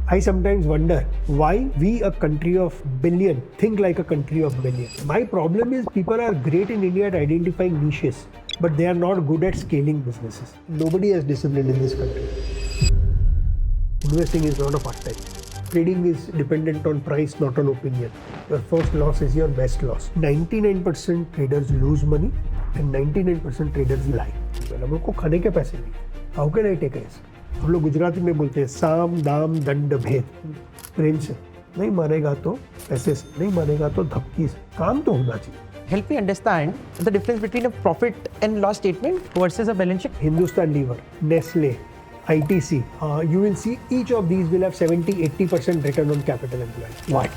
I sometimes wonder why we, a country of billion, think like a country of million. My problem is people are great in India at identifying niches, but they are not good at scaling businesses. Nobody has discipline in this country. Investing is not a part-time. Trading is dependent on price, not on opinion. Your first loss is your best loss. 99% traders lose money and 99% traders lie. हम लोग को खाने के पैसे नहीं. How can I take a risk? हम लोग गुजराती में बोलते हैं साम दाम दंड भेद. प्रेम से नहीं मानेगा तो पैसे से, नहीं मानेगा तो धमकी से. काम तो होना चाहिए. Help me understand the difference between a profit and loss statement versus a balance sheet. Hindustan Lever, Nestle, ITC, you will see each of these will have 70-80% return on capital employed. Why?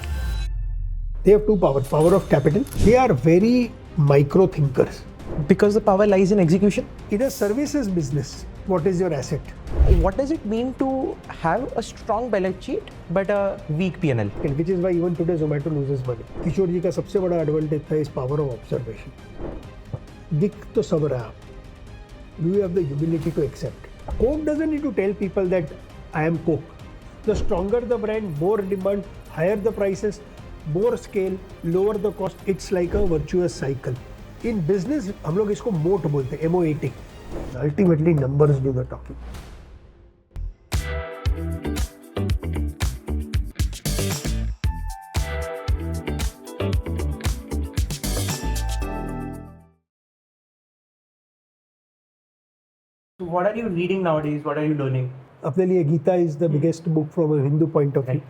They have two powers. Power of capital. They are very micro thinkers. Because the power lies in execution. In a services business, what is your asset? What does it mean to have a strong balance sheet but a weak P&L? Which is why even today Zomato loses money. किशोर जी का सबसे बड़ा advantage था is power of observation. दिख तो सब रहा. Do you have the humility to accept? Coke doesn't need to tell people that I am Coke. The stronger the brand, more demand, higher the prices, more scale, lower the cost. It's like a virtuous cycle. In business, हम लोग इसको मोट बोलते हैं, MOAT. Ultimately, numbers do the talking. What are you reading nowadays? What are you learning? अपने लिए Gita is the biggest book from a Hindu point of view.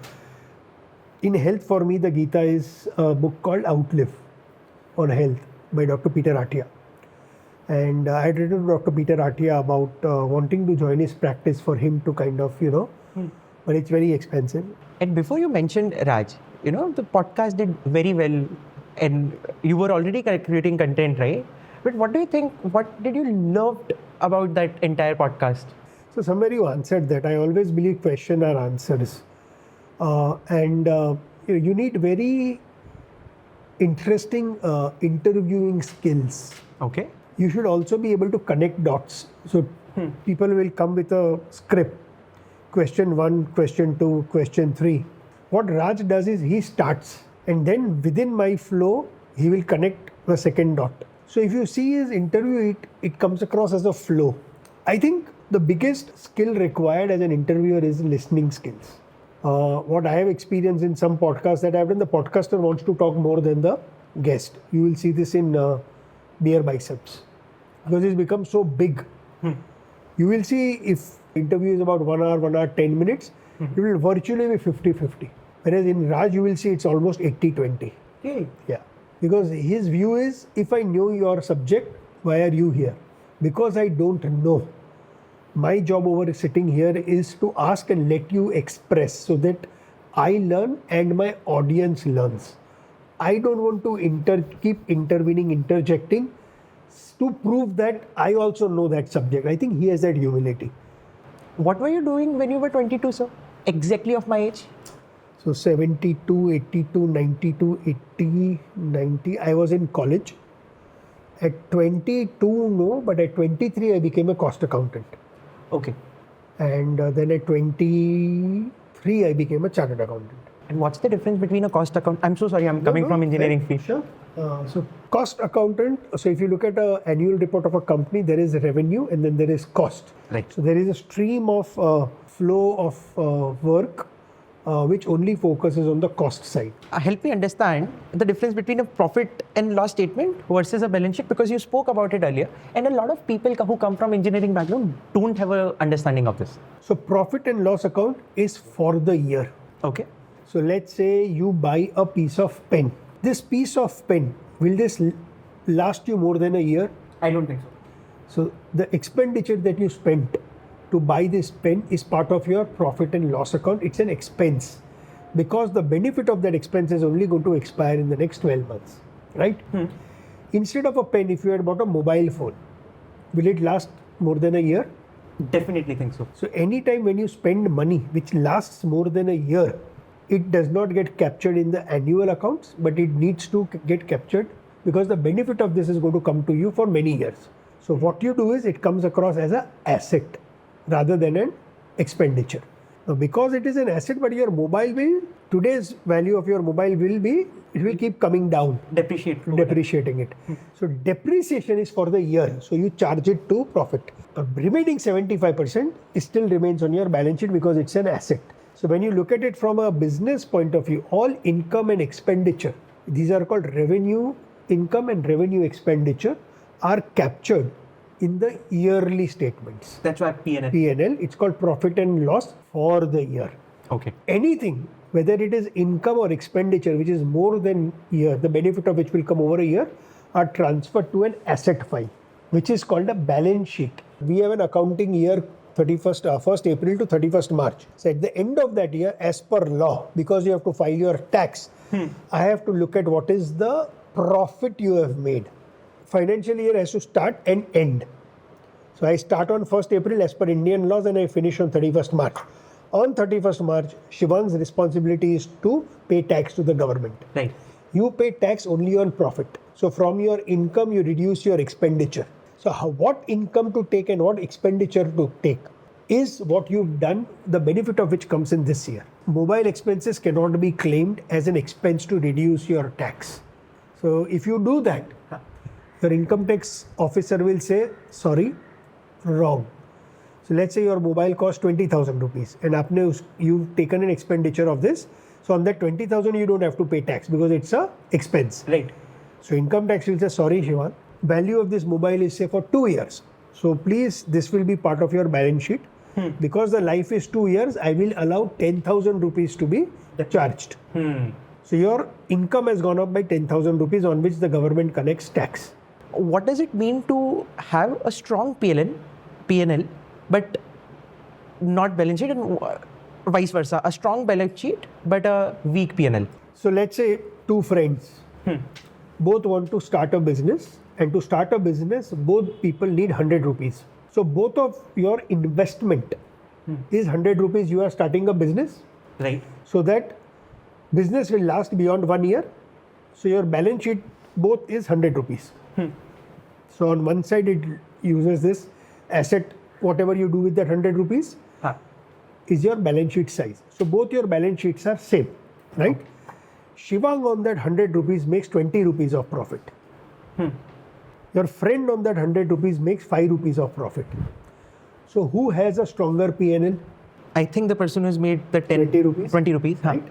In health, for me, the Gita is a book called Outlive on Health by Dr. Peter Attia. And I had written to Dr. Peter Attia about wanting to join his practice for him to kind of, but it's very expensive. And before you mentioned Raj, the podcast did very well and you were already creating content, right? But what do you think, what did you love about that entire podcast? So somewhere you answered that. I always believe question are answers. You need very interesting interviewing skills. Okay. You should also be able to connect dots. So people will come with a script. Question 1, question 2, question 3. What Raj does is he starts and then within my flow, he will connect the second dot. So if you see his interview, it comes across as a flow. I think the biggest skill required as an interviewer is listening skills. What I have experienced in some podcasts that I've done, the podcaster wants to talk more than the guest. You will see this in Beer Biceps. Because it's become so big. You will see if interview is about 1 hour, 10 minutes, it will virtually be 50-50. Whereas in Raj, you will see it's almost 80-20. Okay. Yeah. Because his view is, if I know your subject, why are you here? Because I don't know. My job over sitting here is to ask and let you express so that I learn and my audience learns. I don't want to keep intervening, interjecting to prove that I also know that subject. I think he has that humility. What were you doing when you were 22, sir? Exactly of my age? So 72, 82, 92, 80, 90, I was in college. At 22, no, but at 23, I became a cost accountant. Okay. And then at 23, I became a chartered accountant. And what's the difference between a cost account? I'm so sorry, I'm coming from engineering field. Sure. So cost accountant, so if you look at an annual report of a company, there is revenue and then there is cost. Right. So there is a stream of flow of work which only focuses on the cost side. Help me understand the difference between a profit and loss statement versus a balance sheet, because you spoke about it earlier and a lot of people who come from engineering background don't have an understanding of this. So profit and loss account is for the year. Okay. So let's say you buy a piece of pen. This piece of pen, will this last you more than a year? I don't think so. So the expenditure that you spent to buy this pen is part of your profit and loss account. It's an expense because the benefit of that expense is only going to expire in the next 12 months, right? Instead of a pen, if you had bought a mobile phone, will it last more than a year? Definitely think so. So anytime when you spend money which lasts more than a year, it does not get captured in the annual accounts, but it needs to get captured because the benefit of this is going to come to you for many years. So what you do is it comes across as an asset rather than an expenditure. Now, because it is an asset, but your mobile will, today's value of your mobile will be, it will keep coming down. Depreciating it. So depreciation is for the year. So you charge it to profit. Remaining 75% still remains on your balance sheet because it's an asset. So when you look at it from a business point of view, all income and expenditure, these are called revenue, income and revenue expenditure, are captured in the yearly statements. That's why P&L. P&L, it's called profit and loss for the year. Okay. Anything, whether it is income or expenditure, which is more than year, the benefit of which will come over a year, are transferred to an asset file, which is called a balance sheet. We have an accounting year 1st April to 31st March. So at the end of that year, as per law, because you have to file your tax, I have to look at what is the profit you have made. Financial year has to start and end. So I start on 1st April as per Indian laws and I finish on 31st March. On 31st March, Shivang's responsibility is to pay tax to the government. Right. You pay tax only on profit. So from your income, you reduce your expenditure. So what income to take and what expenditure to take is what you've done, the benefit of which comes in this year. Mobile expenses cannot be claimed as an expense to reduce your tax. So if you do that, your income tax officer will say, sorry, wrong. So let's say your mobile costs 20,000 rupees and you've taken an expenditure of this. So on that 20,000, you don't have to pay tax because it's a expense. Right. So income tax will say, sorry, Shivan, value of this mobile is say for 2 years. So please, this will be part of your balance sheet. Because the life is 2 years, I will allow 10,000 rupees to be charged. So your income has gone up by 10,000 rupees on which the government collects tax. What does it mean to have a strong P&L, but not balance sheet, and vice versa? A strong balance sheet, but a weak P&L. So let's say two friends, both want to start a business, and to start a business, both people need 100 rupees. So both of your investment is 100 rupees. You are starting a business. Right. So that business will last beyond 1 year. So your balance sheet both is 100 rupees. So on one side it uses this asset, whatever you do with that 100 rupees is your balance sheet size. So both your balance sheets are same, right? Shivang on that 100 rupees makes 20 rupees of profit. Your friend on that 100 rupees makes 5 rupees of profit. So who has a stronger P&L? I think the person who's made the 20 rupees. 20 rupees. Right?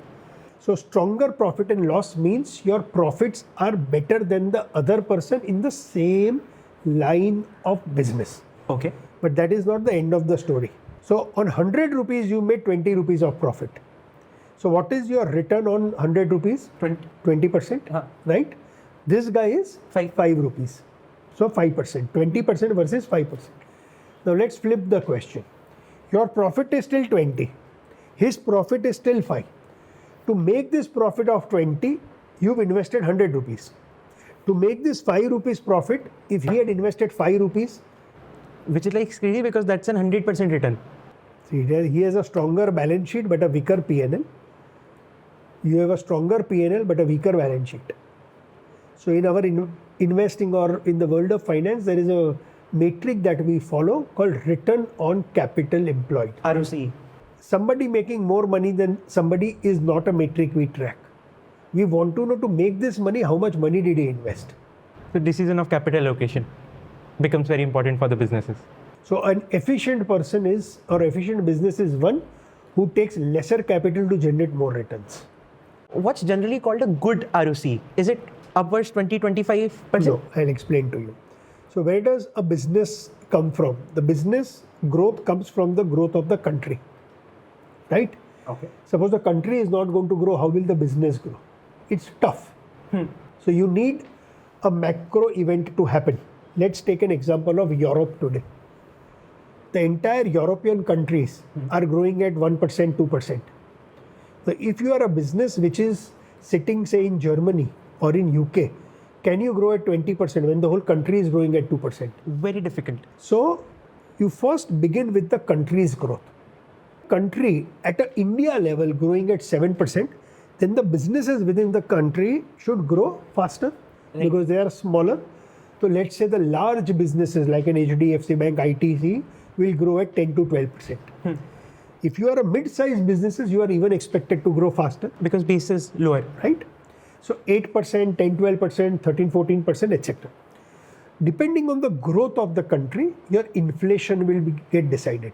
So stronger profit and loss means your profits are better than the other person in the same line of business. Okay. But that is not the end of the story. So on 100 rupees, you made 20 rupees of profit. So what is your return on 100 rupees? 20%, right? This guy is 5 rupees. So 5%, 20% versus 5%. Now let's flip the question. Your profit is still 20. His profit is still 5. To make this profit of 20, you've invested 100 rupees. To make this 5 rupees profit, if he had invested 5 rupees, which is like crazy because that's an 100% return. See, he has a stronger balance sheet but a weaker P&L. You have a stronger P&L but a weaker balance sheet. So in our investing or in the world of finance, there is a metric that we follow called return on capital employed. ROCE. Somebody making more money than somebody is not a metric we track. We want to know, to make this money, how much money did he invest? The decision of capital allocation becomes very important for the businesses. So an efficient person is, or efficient business is one who takes lesser capital to generate more returns. What's generally called a good ROCE? Is it upwards 20-25%? No, I'll explain to you. So where does a business come from? The business growth comes from the growth of the country, right? Okay. Suppose the country is not going to grow, how will the business grow? It's tough. So you need a macro event to happen. Let's take an example of Europe today. The entire European countries are growing at 1%, 2%. So if you are a business which is sitting, say, in Germany or in UK, can you grow at 20% when the whole country is growing at 2%? Very difficult. So you first begin with the country's growth. Country at an India level growing at 7%, then the businesses within the country should grow faster because they are smaller. So let's say the large businesses like an HDFC Bank, ITC will grow at 10 to 12%. If you are a mid-sized businesses, you are even expected to grow faster, Because base is lower. right? So 8%, 10, 12%, 13, 14%, etc. Depending on the growth of the country, your inflation will get decided.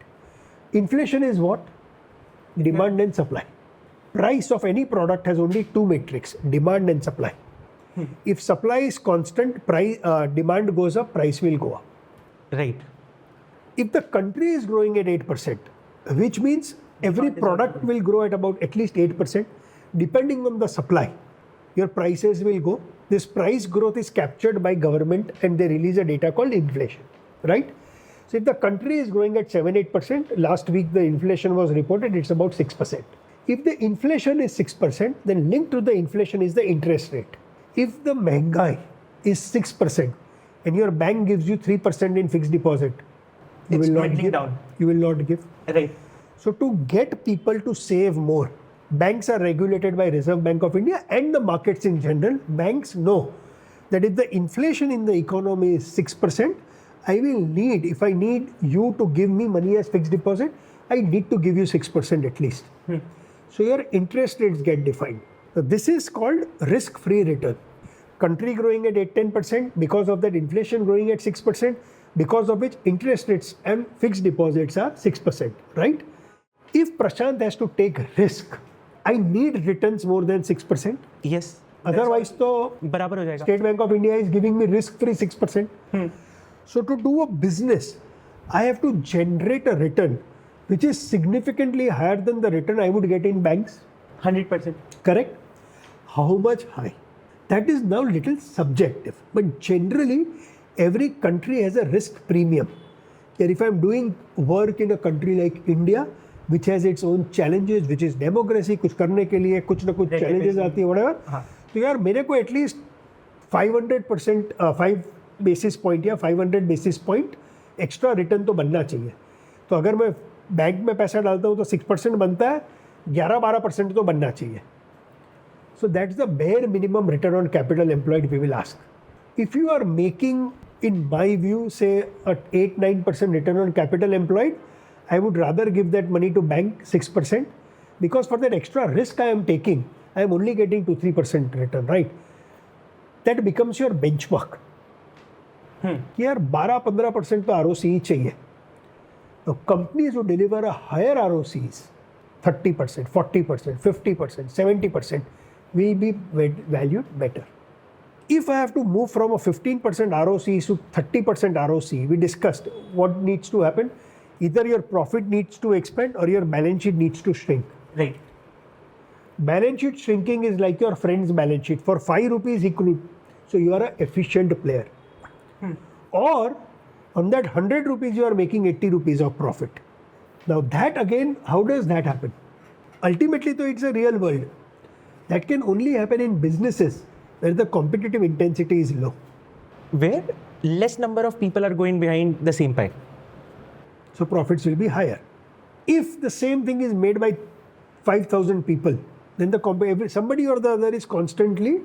Inflation is what? Demand and supply. Price of any product has only two metrics, demand and supply. If supply is constant, demand goes up, price will go up. Right. If the country is growing at 8%, which means every product will grow at least 8%, depending on the supply, your prices will go. This price growth is captured by government and they release a data called inflation, right? So if the country is growing at 7-8%, last week the inflation was reported, it's about 6%. If the inflation is 6%, then linked to the inflation is the interest rate. If the mahungai is 6% and your bank gives you 3% in fixed deposit, you will not give. You will not give. Right. So to get people to save more, banks are regulated by Reserve Bank of India and the markets in general. Banks know that if the inflation in the economy is 6%, if I need you to give me money as fixed deposit, I need to give you 6% at least. So your interest rates get defined. So this is called risk-free return. Country growing at 8-10%, because of that inflation growing at 6%, because of which interest rates and fixed deposits are 6%, right? If Prashant has to take risk, I need returns more than 6%. Yes. Otherwise, बराबर हो जाएगा. State Bank of India is giving me risk-free 6%. So to do a business, I have to generate a return which is significantly higher than the return I would get in banks. 100%. Correct? How much high? That is now little subjective. But generally, every country has a risk premium. And if I'm doing work in a country like India, which has its own challenges, which is democracy, कुछ करने के लिए कुछ ना कुछ challenges आती है, whatever. तो यार मेरे को at least 500%, 5 basis point या 500 basis point extra return तो बनना चाहिए. तो अगर मैं बैंक में पैसा डालता हूँ तो 6% बनता है, 11-12% तो बनना चाहिए. So that's the bare minimum return on capital employed we will ask. If you are making, in my view, say a 8-9% return on capital employed, I would rather give that money to bank 6%, because for that extra risk I am taking, I am only getting 2-3% return, right? That becomes your benchmark. कि यार 12-15% तो ROCE ही चाहिए. Now companies who deliver a higher ROCEs, 30%, 40%, 50%, 70%, will be valued better. If I have to move from a 15% ROCE to 30% ROCE, we discussed what needs to happen. Either your profit needs to expand or your balance sheet needs to shrink. Right. Balance sheet shrinking is like your friend's balance sheet. For 5 rupees he could, so you are an efficient player. Or on that 100 rupees you are making 80 rupees of profit. Now that again, how does that happen? Ultimately though, it's a real world. That can only happen in businesses where the competitive intensity is low. Where less number of people are going behind the same pie. So profits will be higher. If the same thing is made by 5,000 people, then somebody or the other is constantly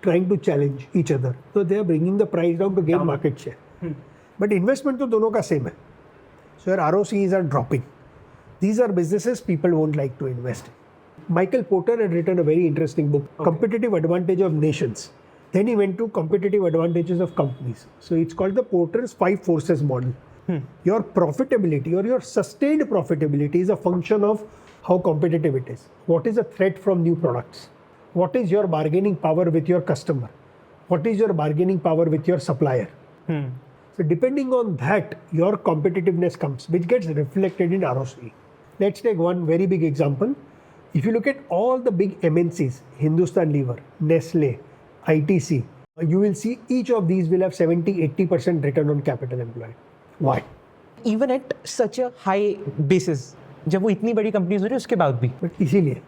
trying to challenge each other. So they are bringing the price down to gain market share. But investment to दोनों का same है. So your ROCEs are dropping. These are businesses people won't like to invest in. Michael Porter had written a very interesting book, Competitive Advantage of Nations. Then he went to competitive advantages of companies. So it's called the Porter's 5 forces model. Your profitability or your sustained profitability is a function of how competitive it is. What is a threat from new products? What is your bargaining power with your customer? What is your bargaining power with your supplier? So depending on that, your competitiveness comes, which gets reflected in ROCE. Let's take one very big example. If you look at all the big MNCs, Hindustan Lever, Nestle, ITC, you will see each of these will have 70-80% return on capital employed. Why? Even at such a high basis, जब वो इतनी बड़ी companies हो रही है उसके बाद भी. But इसीलिए.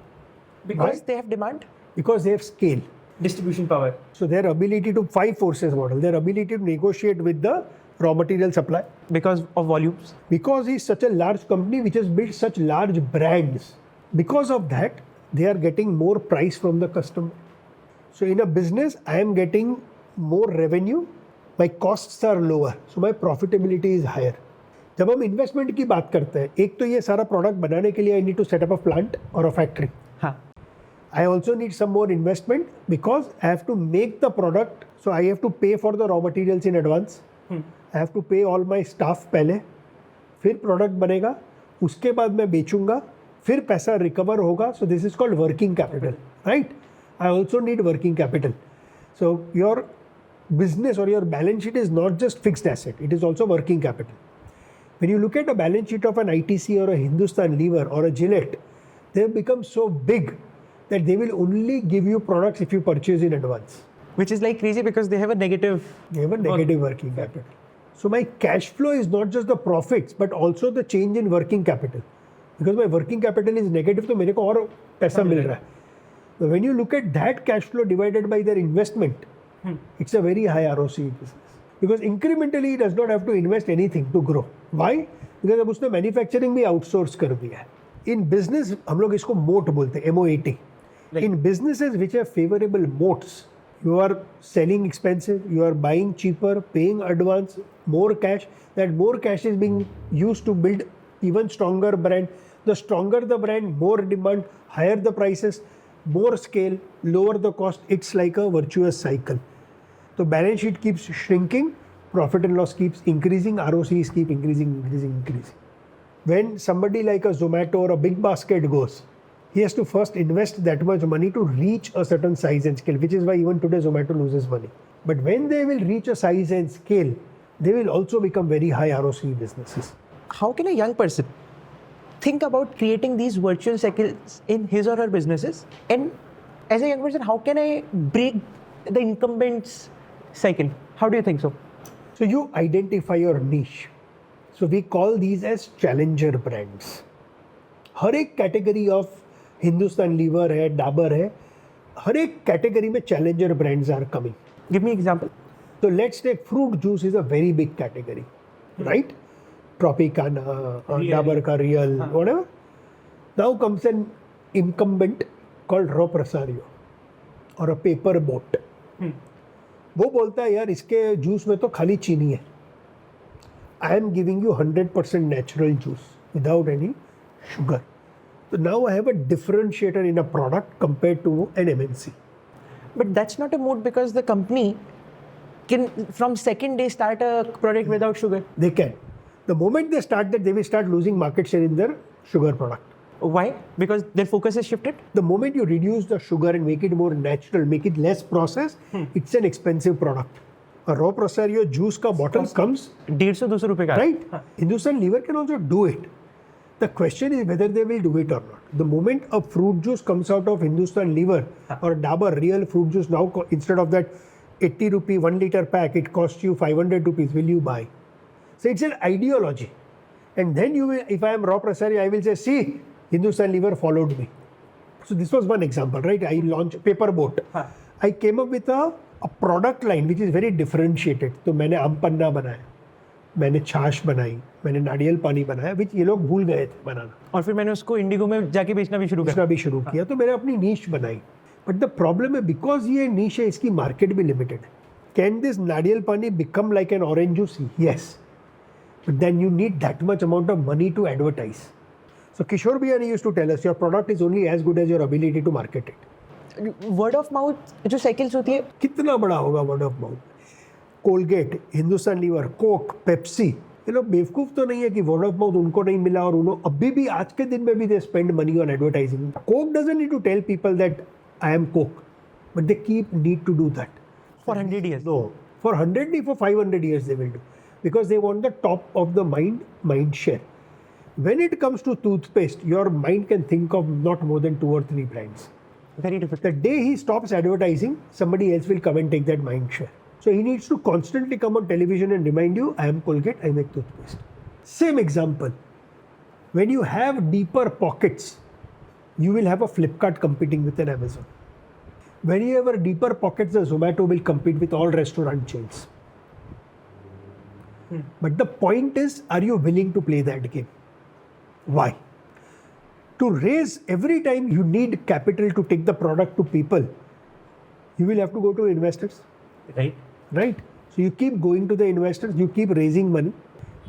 Because they have demand. Because they have scale. Distribution power. So their ability to 5 forces model, their ability to negotiate with the raw material supply. Because of volumes. Because he's such a large company which has built such large brands. Because of that, they are getting more price from the customer. So in a business, I am getting more revenue. My costs are lower. So my profitability is higher. जब हम investment की बात करते हैं, एक तो ये सारा प्रोडक्ट बनाने के लिए I need to set up a plant और अ फैक्ट्री. हाँ. I also need some more investment because I have to make the product. So I have to pay for the raw materials in advance. I have to pay all my staff पहले, फिर product बनेगा, उसके बाद मैं बेचूंगा, फिर पैसा recover होगा. So this is called working capital, right? I also need working capital. So your business or your balance sheet is not just fixed asset, it is also working capital. When you look at a balance sheet of an ITC or a Hindustan Lever or a Gillette, they have become so big that they will only give you products if you purchase in advance. Which is like crazy because they have a negative. They have a negative working capital. So my cash flow is not just the profits, but also the change in working capital. Because my working capital is negative, तो मेरे को और पैसा मिल रहा है. So when you look at that cash flow divided by their investment, it's a very high ROCE business. Because incrementally he does not have to invest anything to grow. Why? Because अब उसने manufacturing भी outsource कर दिया है. In business हम लोग इसको moat बोलते हैं, MOAT. In businesses which have favorable moats, you are selling expensive, you are buying cheaper, paying advance, more cash. That more cash is being used to build even stronger brand. The stronger the brand, more demand, higher the prices, more scale, lower the cost. It's like a virtuous cycle. So balance sheet keeps shrinking, profit and loss keeps increasing, ROCEs keep increasing. When somebody like a Zomato or a Big Basket goes, he has to first invest that much money to reach a certain size and scale, which is why even today Zomato loses money. But when they will reach a size and scale, they will also become very high ROCE businesses. How can a young person think about creating these virtual cycles in his or her businesses? And as a young person, how can I break the incumbents cycle? How do you think so? So you identify your niche. So we call these as challenger brands. हर एक category of Hindustan liver है, डाबर है, हर एक category में challenger brands are coming. Give me example. So let's take fruit juice is a very big category, right? Tropicana, Dabur ka Real, whatever. Now comes an incumbent called Raw Presario or a paper boat. वो बोलता है यार इसके juice में तो खाली चीनी है. I am giving you 100% natural juice without any sugar. So now I have a differentiator in a product compared to an MNC. But that's not a moat because the company can from second day start a product without sugar. They can. The moment they start that, they will start losing market share in their sugar product. Why? Because their focus is shifted? The moment you reduce the sugar and make it more natural, make it less processed, it's an expensive product. A raw Presario juice ka bottle comes 150-200 रुपए का. right. Hindustan Lever can also do it. The question is whether they will do it or not. The moment a fruit juice comes out of Hindustan Lever or Dabur Real fruit juice, now instead of that 80 rupee 1 liter pack, it costs you 500 rupees. Will you buy? So it's an ideology. And then you will, if I am Raw Presario, I will say, see, Hindustan Lever followed me. So this was one example, right? I launched Paper Boat. I came up with a product line which is very differentiated. तो मैंने आम पन्ना बनाया, मैंने छाछ बनाई, मैंने नारियल पानी बनाया, which ये लोग भूल गए थे बनाना. और फिर मैंने उसको इंडिगो में जाके बेचना भी शुरू किया. तो मैंने अपनी नीश बनाई. But the problem है because ये नीश है, इसकी मार्केट भी लिमिटेड है. Can this नारियल पानी become like an orange juice? Yes. But then you need that much amount of money to advertise. So Kishore Biyani used to tell us, your product is only as good as your ability to market it. Word of mouth जो cycles होती है कितना बड़ा होगा word of mouth. Colgate, Hindustan Lever, Coke, Pepsi, ये लोग बेवकूफ तो नहीं है कि वर्ड ऑफ माउथ उनको नहीं मिला और उन्होंने अभी भी आज के दिन में भी they spend money on advertising. Coke doesn't need to tell people that I am Coke, but they keep need to do that for 100 years. No, for 100 नहीं, for 500 years they will do, because they want the top of the mind share. When it comes to toothpaste, your mind can think of not more than 2 or 3 brands. Very difficult. The day he stops advertising, somebody else will come and take that mind share. So he needs to constantly come on television and remind you, I am Colgate, I make toothpaste. Same example. When you have deeper pockets, you will have a Flipkart competing with an Amazon. When you have a deeper pockets, the Zomato will compete with all restaurant chains. But the point is, are you willing to play that game? Why? To raise, every time you need capital to take the product to people, you will have to go to investors. Right. Right? So you keep going to the investors, you keep raising money.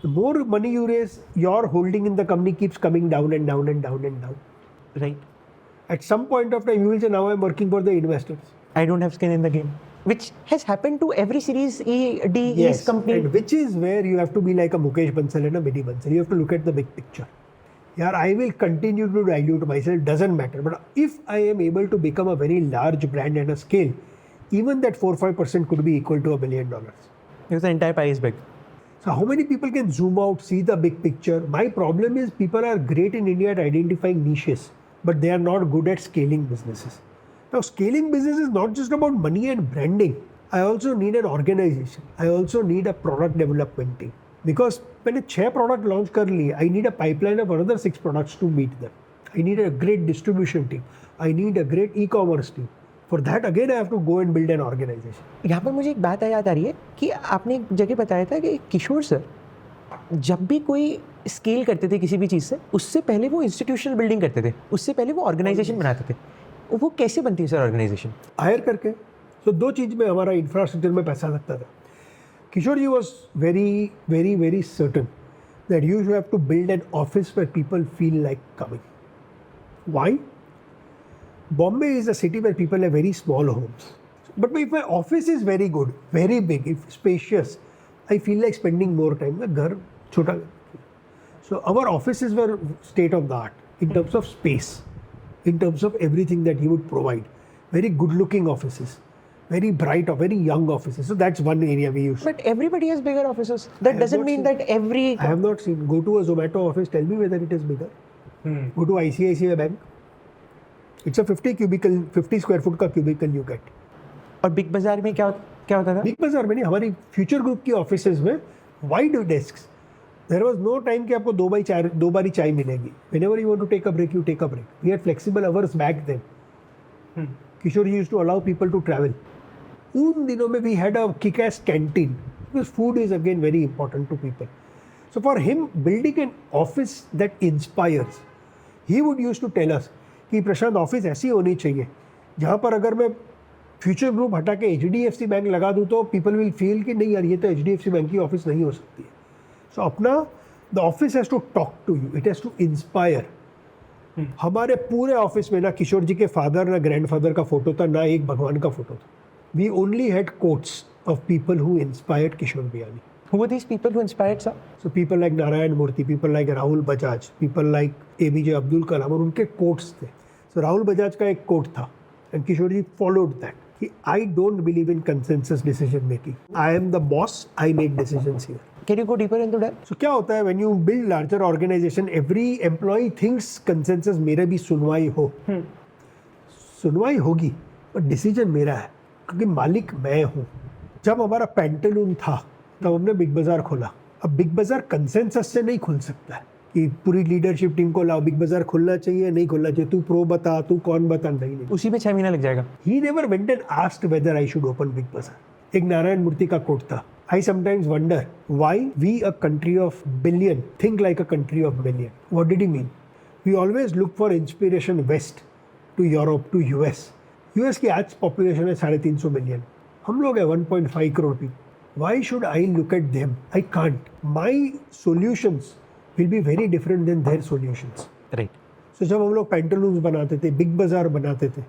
The more money you raise, your holding in the company keeps coming down and down and down and down. Right. At some point of time, you will say, now I'm working for the investors. I don't have skin in the game. Which has happened to every Series E, D, E's company. And which is where you have to be like a Mukesh Bansal and a Mini Bansal. You have to look at the big picture. Yeah, I will continue to dilute myself, doesn't matter. But if I am able to become a very large brand and a scale, even that 4-5% could be equal to $1 billion. Because the entire pie is big. So how many people can zoom out, see the big picture? My problem is people are great in India at identifying niches, but they are not good at scaling businesses. Now, scaling business is not just about money and branding. I also need an organization. I also need a product development team. Because when I 6 product launch कर लिए, I need a pipeline of another 6 products to meet them. I need a great distribution team. I need a great e-commerce team. For that, again, I have to go and build an organization. यहाँ पर मुझे एक बात याद आ रही है कि आपने एक जगह बताया था कि किशोर सर जब भी कोई स्केल करते थे किसी भी चीज़ से, उससे पहले वो इंस्टीट्यूशनल बिल्डिंग करते थे, उससे पहले वो ऑर्गेनाइजेशन बनाते थे. वो कैसे बनती है सर ऑर्गेनाइजेशन? हायर करके. तो 2 चीज़ में हमारा इंफ्रास्ट्रक्चर में पैसा लगता था. Kishore ji was very certain that you should have to build an office where people feel like coming. Why? Bombay is a city where people have very small homes. But if my office is very good, very big, if spacious, I feel like spending more time. Ghar chota. So our offices were state of the art in terms of space, in terms of everything that he would provide. Very good looking offices. Very bright or very young offices. So that's one area we use. But everybody has bigger offices. That doesn't mean that every... I have not seen. Go to a Zomato office, tell me whether it is bigger. Go to ICICI Bank. It's a 50 square foot का cubicle you get. और big बाजार में क्या होता था? Big बाजार में नहीं, हमारी फ्यूचर ग्रुप की ऑफिसेज में wide desks. There was no time कि आपको 2 बारी चाय मिलेगी. Whenever you want to take a break, you take a break. We had flexible hours back then. Kishore used to allow people to travel. उन दिनों में we had a kick-ass canteen because food is again very important to people. So for him, building an office that inspires, he would used to tell us कि प्रशांत office ऐसी होनी चाहिए जहाँ पर अगर मैं फ्यूचर ग्रुप हटा के HDFC बैंक लगा दूँ तो पीपल विल फील कि नहीं यार ये तो HDFC बैंक की ऑफिस नहीं हो सकती है. सो अपना the office has to talk to you, it has to inspire. हमारे पूरे ऑफिस में ना किशोर जी के फादर ना ग्रैंडफादर का फोटो था, ना एक भगवान का फोटो था. We only had quotes of people who inspired Kishore Biyani. Who were these people who inspired sir? So people like Narayan Murthy, people like Rahul Bajaj, people like ABJ Abdul Kalam, और उनके quotes थे. So Rahul Bajaj का एक coat था and Kishore ji followed that. कि I don't believe in consensus decision making. I am the boss, I make decisions here. Can you go deeper into that? So क्या होता है when you build larger organization, every employee thinks consensus मेरे भी सुनवाई हो. सुनवाई होगी पर डिसीजन मेरा है क्योंकि मालिक मैं हूँ. जब हमारा पेंटालून था तब हमने बिग बाजार खोला. अब बिग बाजार कंसेंसस से नहीं खुल सकता है कि पूरी लीडरशिप टीम को लाओ बिग बाजार खुलना चाहिए नहीं खुलना चाहिए, तू प्रो बता, तू कौन बता. नहीं. उसी में 6 महीना लग जाएगा. He never went and asked whether I should open big bazaar. एक नारायण मूर्ति का कोट था, I sometimes wonder why we, a country of billion, think like a country of million. What did he mean? We always look for inspiration west, to Europe, to US. US की आज population है 350 million. हम लोग है 1.5 crore people. Why should I look at them? I can't. My solutions will be very different than their solutions. Right. So जब हम लोग Pantaloons बनाते थे, बिग बाजार बनाते थे,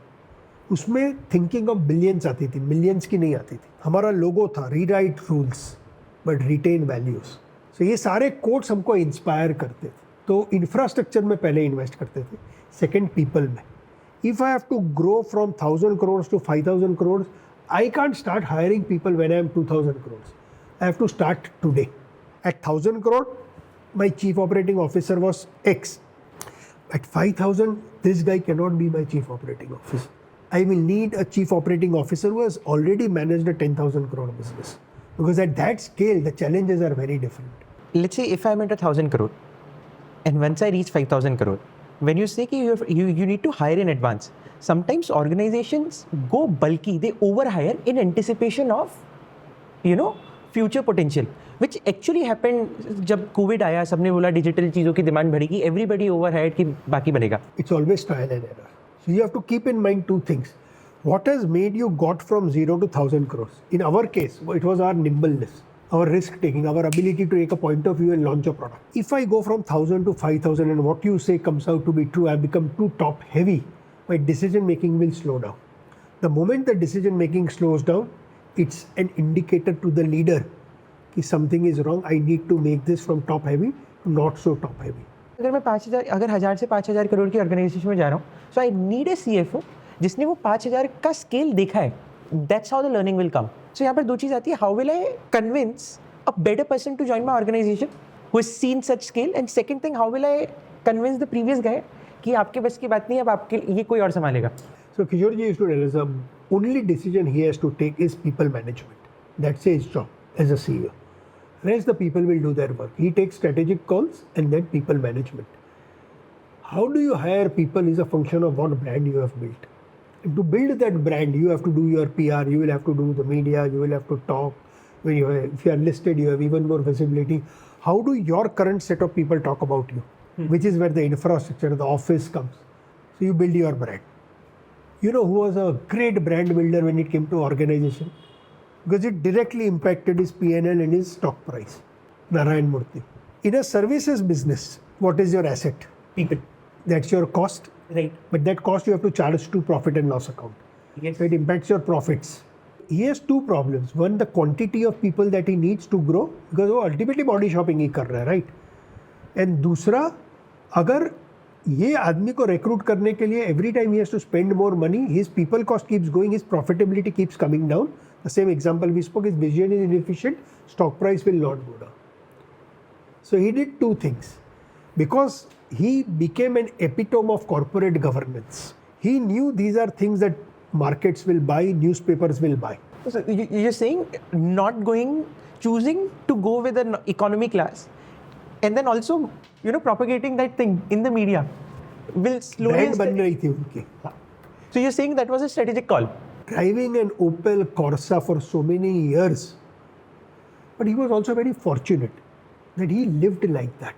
उसमें थिंकिंग ऑफ बिलियंस आती थी, मिलियंस की नहीं आती थी. हमारा लोगो था rewrite rules but written values. So ये सारे कोट्स हमको इंस्पायर करते थे. तो इंफ्रास्ट्रक्चर में पहले इन्वेस्ट करते थे. सेकेंड पीपल में. If I have to grow from 1000 crores to 5000 crores, I can't start hiring people when I am 2000 crores. I have to start today. At 1000 crore, my chief operating officer was X. At 5000, this guy cannot be my chief operating officer. I will need a chief operating officer who has already managed a 10,000 crore business. Because at that scale, the challenges are very different. Let's say if I'm at 1,000 crore and once I reach 5,000 crore, when you say you need to hire in advance, sometimes organizations go bulky, they overhire in anticipation of, future potential, which actually happened जब COVID आया, सबने बोला digital चीज़ों की demand बढ़ेगी, everybody overhired कि बाकी बनेगा. It's always trial and error. So you have to keep in mind 2 things. What has made you got from 0 to 1000 crores? In our case, it was our nimbleness, our risk taking, our ability to take a point of view and launch a product. If I go from 1,000 to 5,000 and what you say comes out to be true, I've become too top heavy, my decision making will slow down. The moment the decision making slows down, it's an indicator to the leader that something is wrong. I need to make this from top heavy to not so top heavy. अगर मैं 1,000 से 5,000 करोड़ की organisation में जा रहा हूँ, so I need a CFO जिसने वो 5,000 का स्केल देखा है. That's how the learning will come. So यहाँ पर दो चीज़ आती है. How will I convince a better person to join my organization who has seen such scale? And second thing, how will I convince the previous guy कि आपके बस की बात नहीं है, अब आपके ये कोई और संभालेगा. So Kishore ji used to tell us the only decision he has to take is people management. That's his job as a CEO. Rest the people will do their work. He takes strategic calls and then people management. How do you hire people is a function of what brand you have built. And to build that brand, you have to do your PR, you will have to do the media, you will have to talk. When if you are listed, you have even more visibility. How do your current set of people talk about you? Which is where the infrastructure, the office comes. So you build your brand. You know who was a great brand builder when it came to organization? Because it directly impacted his P&L and his stock price. Narayan Murthy. In a services business, what is your asset? People. That's your cost. Right. But that cost you have to charge to profit and loss account. Yes. So it impacts your profits. He has two problems. One, the quantity of people that he needs to grow, because वो ultimately body shopping ही कर रहा है, right? And दूसरा, अगर ये आदमी को recruit करने के लिए every time he has to spend more money, his people cost keeps going, his profitability keeps coming down. The same example we spoke, his vision is inefficient, stock price will not go down. So he did two things. Because he became an epitome of corporate governance. He knew these are things that markets will buy, newspapers will buy. So you're saying choosing to go with an economy class and then also, propagating that thing in the media will slowly... Brand बन रही थी उनकी. So you're saying that was a strategic call? Driving an Opel Corsa for so many years. But he was also very fortunate that he lived like that.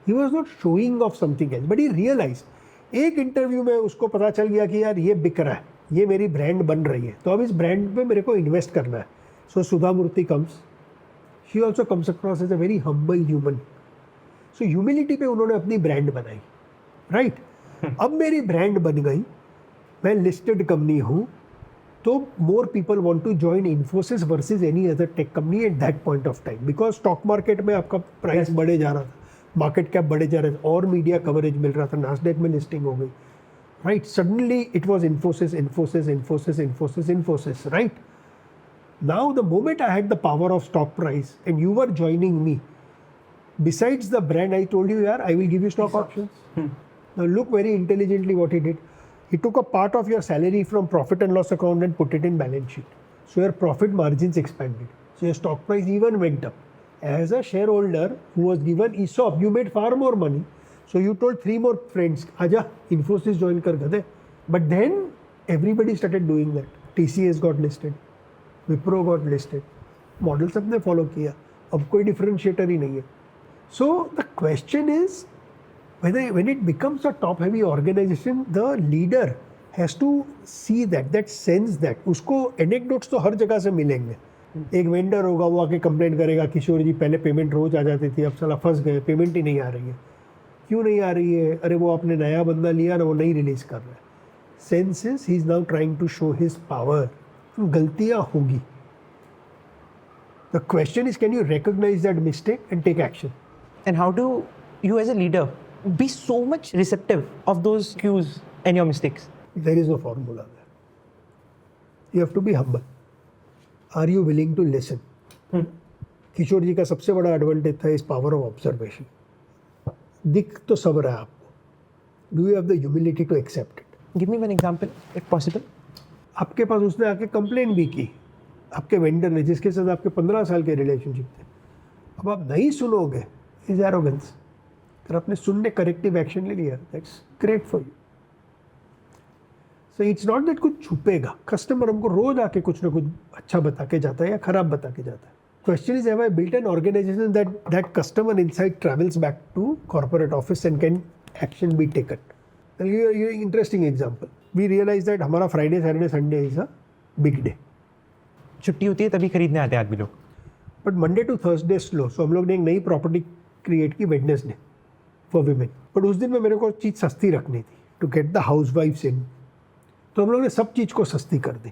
He was not showing off something else, but he realized. एक interview में उसको पता चल गया कि यार ये बिक रहा है, ये मेरी ब्रांड बन रही है, तो अब इस ब्रांड पे मेरे को इन्वेस्ट करना है. So Sudha Murthy comes, she also comes across as a very humble human. So humility पे उन्होंने अपनी ब्रांड बनाई, राइट? अब मेरी ब्रांड बन गई, मैं लिस्टेड कंपनी हूँ, तो more people want to join Infosys versus any other tech company at that point of time. Because stock market में आपका प्राइस बढ़े जा रहा था, मार्केट कैप बढ़े जा रहे थे और मीडिया कवरेज मिल रहा था, नास्डैक में लिस्टिंग हो गई, right? Suddenly it was Infosys, Infosys, Infosys, Infosys, Infosys, right? Now the moment I had the power of stock price and you were joining me, besides the brand, I told you, I will give you stock options. Now look very intelligently what he did. He took a part of your salary from profit and loss account and put it in balance sheet. So your profit margins expanded. So your stock price even went up. As a shareholder who was given ESOP, you made far more money. So you told 3 more friends, Aja, Infosys join kar gade. But then everybody started doing that. TCS got listed. Wipro got listed. Model सबने follow किया. अब कोई differentiator ही नहीं है. So the question is, when it becomes a top-heavy organization, the leader has to see that sense that. उसको anecdotes तो हर जगह से मिलेंगे. एक वेंडर होगा, वो आके कंप्लेंट करेगा, किशोर जी पहले पेमेंट रोज आ जाती थी, अब साला फंस गए, पेमेंट ही नहीं आ रही है. क्यों नहीं आ रही है? अरे वो आपने नया बंदा लिया ना, वो नहीं रिलीज कर रहा है. Sense is he is now trying to show his power. गलतियाँ होगी. The question is, can you recognise that mistake and take action? And how do you as a leader be so much receptive of those cues and your mistakes? There is no formula there. You have to be humble. Are you willing to listen? किशोर जी का सबसे बड़ा advantage था इस power of observation. दिख तो सब रहा है आपको. Do you have the humility to accept it? Give me one example, if possible. आपके पास उसने आके कंप्लेन भी की, आपके वेंडर ने, जिसके साथ आपके 15 साल के रिलेशनशिप थे. अब आप नहीं सुनोगे, इज एरोगेंस. अगर आपने सुनने करेक्टिव एक्शन ले लिया, that's great for you. So it's not that कुछ छुपेगा. कस्टमर हमको रोज आके कुछ ना कुछ अच्छा बता के जाता है या खराब बता के जाता है. Question is, have I built an organization that customer inside travels back to corporate office and can action be taken? ये interesting example. We realize that हमारा Friday Saturday Sunday is a big day. छुट्टी होती है तभी खरीदने आते हैं आदमी लोग. But Monday to Thursday slow. So हम लोग ने एक नई प्रॉपर्टी क्रिएट की वेडनेसडे फॉर वीमेन. बट उस दिन में मेरे को चीज़ सस्ती रखनी थी to get the house wifes in. तो हम लोग ने सब चीज़ को सस्ती कर दी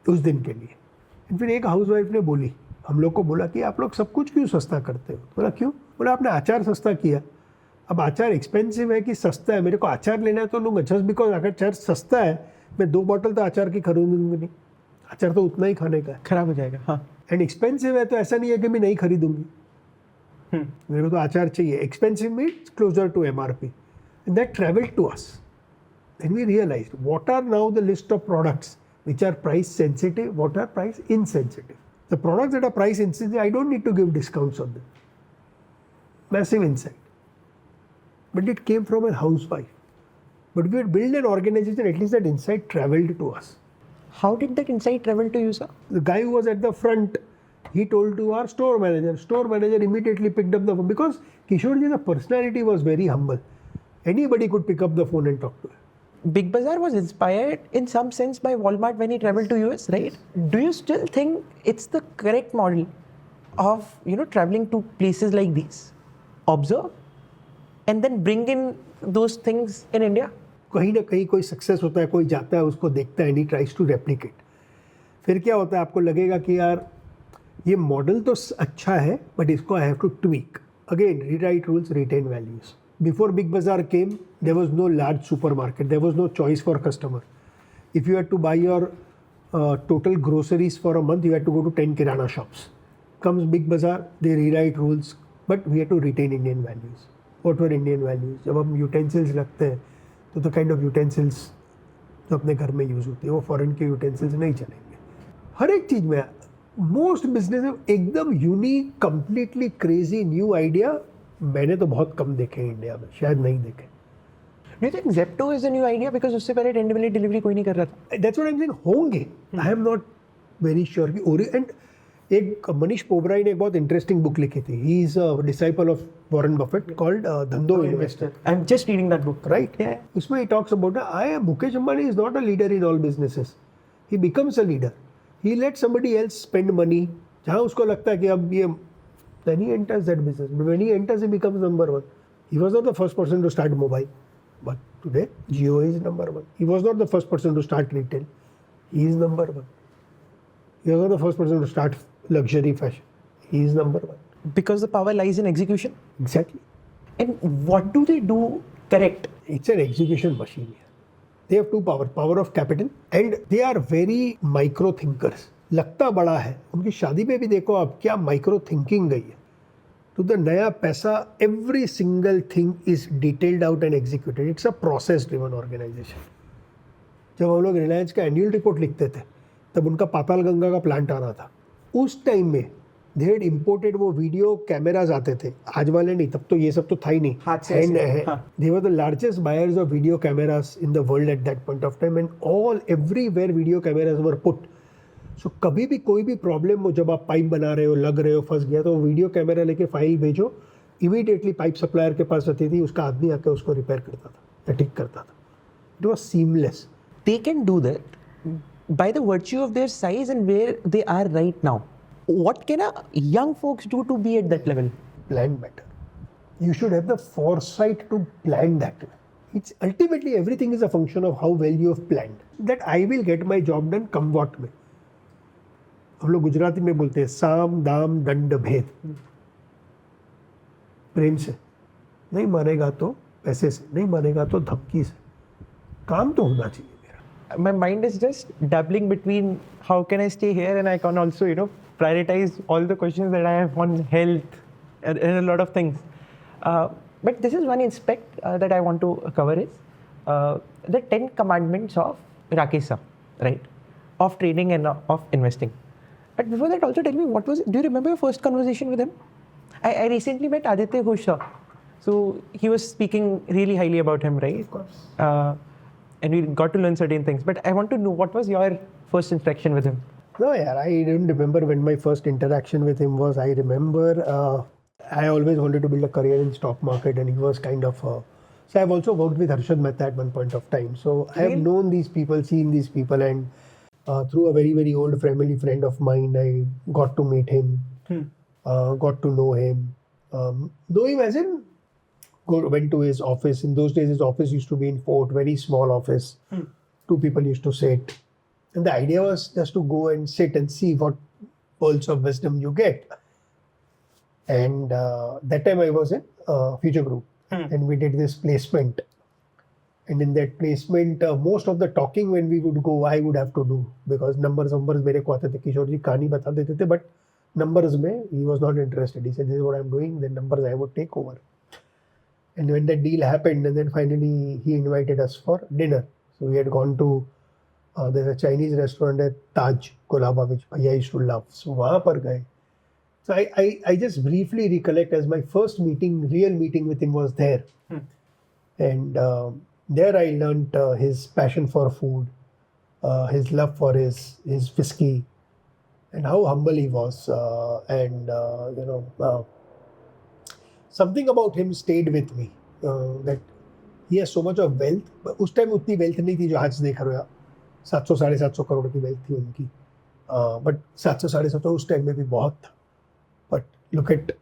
उस दिन के लिए. फिर एक हाउस वाइफ ने बोली, हम लोग को बोला कि आप लोग सब कुछ क्यों सस्ता करते हो. बोला क्यों. बोला आपने अचार सस्ता किया. अब अचार एक्सपेंसिव है कि सस्ता है, मेरे को अचार लेना है तो लूँगा. जस्ट बिकॉज अगर अचार सस्ता है, मैं 2 बॉटल तो अचार की खरीदूंगी नहीं. अचार तो उतना ही खाने का है, खराब हो जाएगा. हाँ. एंड एक्सपेंसिव है तो ऐसा नहीं है कि मैं नहीं खरीदूंगी. मेरे को तो अचार चाहिए. Expensive means closer to MRP. And that travelled to us. Then we realized what are now the list of products which are price sensitive, what are price insensitive. The products that are price insensitive, I don't need to give discounts on them. Massive insight. But it came from a housewife. But we had built an organization, at least that insight traveled to us. How did that insight travel to you, sir? The guy who was at the front, he told to our store manager. Store manager immediately picked up the phone because Kishore ji's personality was very humble. Anybody could pick up the phone and talk to him. Big Bazaar was inspired in some sense by Walmart when he traveled to US, right? Do you still think it's the correct model of, traveling to places like these? Observe and then bring in those things in India? कहीं ना कहीं कोई success होता है, कोई जाता है, उसको देखता है and he tries to replicate. फिर क्या होता है, आपको लगेगा कि यार ये मॉडल तो अच्छा है बट इसको I have to tweak. Again rewrite rules, retain values. Before Big Bazaar came, there was no large supermarket. There was no choice for customer. If you had to buy your total groceries for a month, you had to go to 10 kirana shops. Comes Big Bazaar, they rewrite rules, but we had to retain Indian values. What were Indian values? जब हम utensils रखते हैं, तो the kind of utensils जो अपने घर में use होते हैं, वो फॉरेन के utensils नहीं चलेंगे. हर एक चीज़ में मोस्ट बिजनेस में एकदम unique, completely crazy new idea मैंने तो बहुत कम देखे हैं इंडिया में, शायद नहीं देखे. Do you think Zepto is a new idea because उससे पहले 10-minute delivery कोई नहीं कर रहा था? That's what I'm saying. होंगे. I am not very sure कि and एक मनीष पोबराई ने एक बहुत इंटरेस्टिंग बुक लिखी थी. He is a disciple of Warren Buffett called धंधो investor. I'm just reading that book. Right? Yeah. उसमें he talks about Mukesh Ambani is not a leader in all businesses. He becomes a leader. He lets somebody else spend money. जहाँ उसको लगता है कि अब ये, then he enters that business. But when he enters, he becomes number one. He was not the first person to start mobile, but today Jio is number one. He was not the first person to start retail. He is number one. He was not the first person to start luxury fashion. He is number one. Because the power lies in execution. Exactly. And what do they do correct? It's an execution machine here. They have two power of capital, and they are very micro thinkers. लगता बड़ा है. उनकी शादी पे भी देखो आप क्या माइक्रो थिंकिंग गई है. तो द नया पैसा, every single thing is detailed out and executed. It's a process driven organisation. जब हम लोग रिलायंस का एनुअल रिपोर्ट लिखते थे तब उनका पाताल गंगा का प्लांट आ रहा था. उस टाइम में दे हैड इम्पोर्टेड वो वीडियो कैमराज आते थे. आज वाले नहीं, तब तो ये सब तो था ही नहीं. They were the largest buyers of video cameras in the world at that point of time, and all everywhere video cameras were put. So कभी भी कोई भी प्रॉब्लम हो, जब आप पाइप बना रहे हो, लग रहे हो, फंस गया, तो वीडियो कैमरा लेके फाइल भेजो. इमीडिएटली पाइप सप्लायर के पास रहती थी, उसका आदमी आकर उसको रिपेयर करता था या ठीक करता था. It was seamless. They can do that by the virtue of their size and where they are right now. What can a young folks do to be at that level? Plan better. You should have the foresight to plan that way. It's ultimately everything is a function of how well you have planned. That I will get my job done, come what may. हम लोग गुजराती में बोलते हैं साम दाम दंड भेद. प्रेम से नहीं मानेगा तो पैसे से, नहीं मानेगा तो धमकी से. काम तो होना चाहिए मेरा. My mind is just dabbling between how can I stay here and I can also, prioritize all the questions that I have on health and a lot of things. But this is one aspect that I want to cover is the 10 commandments of Rakesh sir, right? Of trading and of investing. But before that, also tell me, do you remember your first conversation with him? I recently met Aditya Ghosh sir. So he was speaking really highly about him, right? Of course. And we got to learn certain things. But I want to know, what was your first interaction with him? No, yeah, I don't remember when my first interaction with him was. I remember I always wanted to build a career in stock market, and he was kind of. So I've also worked with Harshad Mehta at one point of time. So I have known these people, seen these people, and through a very, very old family friend of mine, I got to meet him. Got to know him. Know him as in, went to his office. In those days, his office used to be in Fort, very small office. Two people used to sit. And the idea was just to go and sit and see what pearls of wisdom you get. And that time I was in Future Group. And we did this placement. And in that placement, most of the talking when we would go, I would have to do. Because numbers मेरे को आते थे, किशोर जी कहानी बता देते थे, but numbers में he was not interested. He said, this is what I'm doing, then numbers I would take over. And when that deal happened, and then finally he invited us for dinner. So we had gone to, there's a Chinese restaurant at Taj, Kolaba, which I used to love. So वहाँ पर गए. So I just briefly recollect as my first meeting, real meeting with him was there. And there I learnt his passion for food, his love for his whiskey, and how humble he was. Something about him stayed with me. That he has so much of wealth. But उस time उतनी wealth नहीं थी जो आज देख रहे हो आप. 700-750 करोड़ की wealth थी उनकी. But 700-750 उस time में भी बहुत था. But look at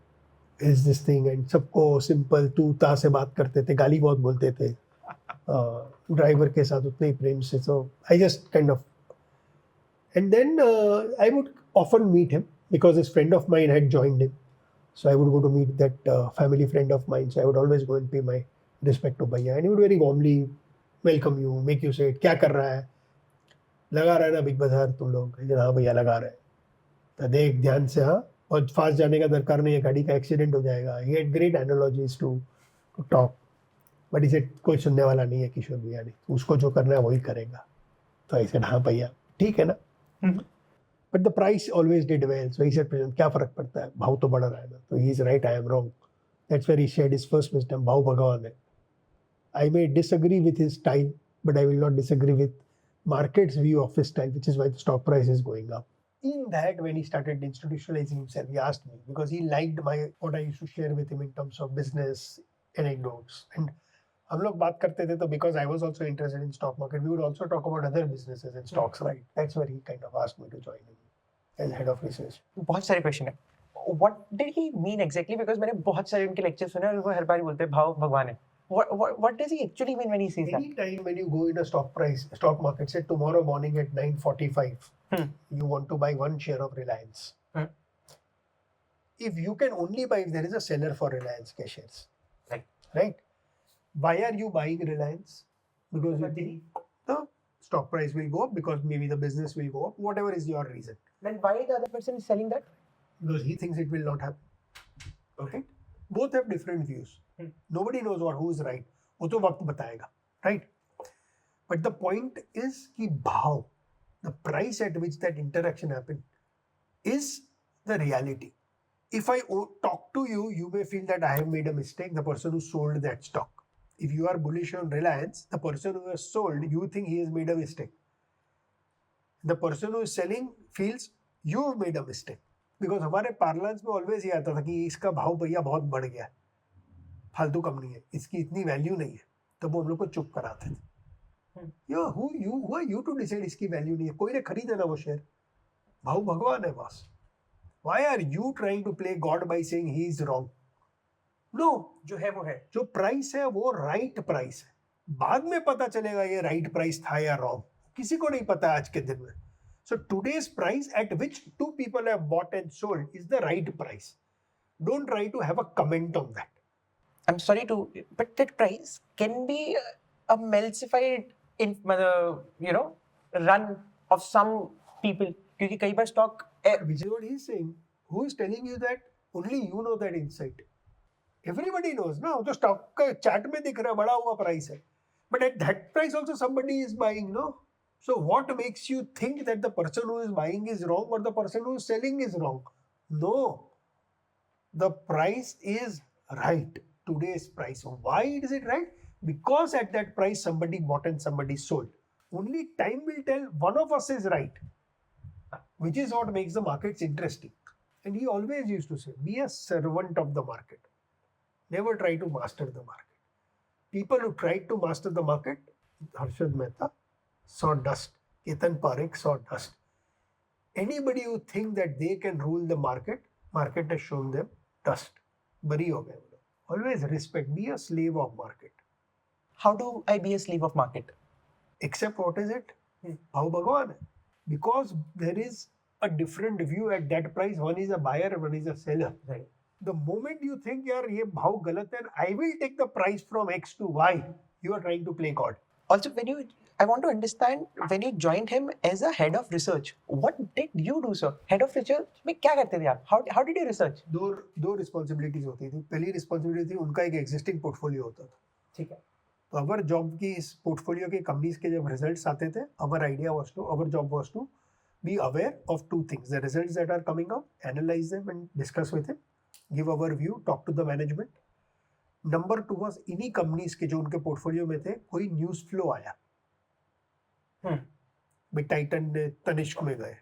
is this thing, and सबको simple तू ता से बात करते थे, गाली बहुत बोलते थे. Driver के साथ उतने ही प्रेम से. So I just kind of, and then I would often meet him because his friend of mine had joined him. So I would go to meet that family friend of mine. So I would always go and pay my respect to Bhaiya, and he would very warmly welcome you, make you say, क्या कर रहा है? लगा रहा है ना big बाजार तुम लोग? हाँ भैया लगा रहे हैं. तो देख ध्यान से, हाँ, और फास्ट जाने का दरकार नहीं है, गाड़ी का एक्सीडेंट हो जाएगा. He had great analogies to talk. But he said, कोई सुनने वाला नहीं है किशोर भैया ने, उसको जो करना है वही करेगा. तो I said, हाँ भैया ठीक है ना. But the price always did well. So he said, Prashant, क्या फर्क पड़ता है, भाव तो बढ़ रहा है ना. So he is right, I am wrong. That's where he shared his first wisdom. भाव भगवान है. I may disagree with his style, but I will not disagree with market's view of his style, which is why the stock price is going up. In that, when he started institutionalizing himself, he asked me, because he liked what I used to share with him in terms of business anecdotes. And हम लोग बात करते थे, तो because I was also interested in stock market, we would also talk about other businesses and stocks, right? That's where he kind of asked me to join him as head of research. बहुत सारे question है. What did he mean exactly? Because मैंने बहुत सारे उनके lecture सुने और वो हर बार बोलते हैं भाव भगवान है. What does he actually mean when he says that? Any time when you go in a stock market, say tomorrow morning at 9:45, you want to buy one share of Reliance. If you can only buy if there is a seller for Reliance के shares, right? Why are you buying Reliance? Because you think the stock price will go up, because maybe the business will go up, whatever is your reason. Then why the other person is selling that? Because he thinks it will not happen. Okay? Both have different views. Nobody knows who's right. वो तो वक्त बताएगा, right? But the point is कि भाव, the price at which that interaction happened, is the reality. If I talk to you, you may feel that I have made a mistake, the person who sold that stock. If you are bullish on Reliance, the person who has sold, you think he has made a mistake. The person who is selling feels you have made a mistake. Because हमारे parlance में always ये आता था कि इसका भाव भैया बहुत बढ़ गया है, फालतू कंपनी है, इसकी इतनी वैल्यू नहीं है, तब वो हम लोग को चुप कराते थे. Who are you to decide इसकी वैल्यू नहीं है? कोई ने खरीदा ना वो शेयर. भाव भगवान है boss. Why are you trying to play God by saying he is wrong? No, जो है वो है. जो प्राइस है वो राइट प्राइस है. बाद में पता चलेगा ये राइट प्राइस था या रॉन्ग, किसी को नहीं पता आज के दिन में. So today's price at which two people have bought and sold is the right price. Don't try to have a comment on that. I'm sorry to, but that price can be a emulsified, run of some people. क्योंकि कई बार stock. Which is what he's saying. Who is telling you that? Only you know that insight. Everybody knows. No, तो stock का chart में दिख रहा है बड़ा हुआ price है. But at that price also somebody is buying, no? So what makes you think that the person who is buying is wrong or the person who is selling is wrong? No. The price is right. Today's price. Why is it right? Because at that price somebody bought and somebody sold. Only time will tell one of us is right. Which is what makes the markets interesting. And he always used to say, be a servant of the market. Never try to master the market. People who tried to master the market, Harshad Mehta, saw dust. Ketan Parekh saw dust. Anybody who think that they can rule the market Market has shown them dust. बरी हो गए वो लोग. Always respect. Be a slave of market. How do I be a slave of market? Except what is it? भाव भगवान है. Because there is a different view at that price. One is a buyer, one is a seller. Right. The moment you think यार ये भाव गलत है, I will take the price from X to Y. You are trying to play God. Also, I want to understand when you joined him as a head of research, what did you do, sir? Head of research में क्या करते थे आप? How did you research? दो responsibilities होती थी. पहली responsibility थी उनका एक existing portfolio होता था. ठीक है. तो our job की इस portfolio के companies के जब results आते थे, our job was to be aware of two things: the results that are coming out, analyze them and discuss with him, give our view, talk to the management. Number 2 was इन्हीं companies के जो उनके portfolio में थे कोई news flow आया. भाई Titan ने तनिष्क में गए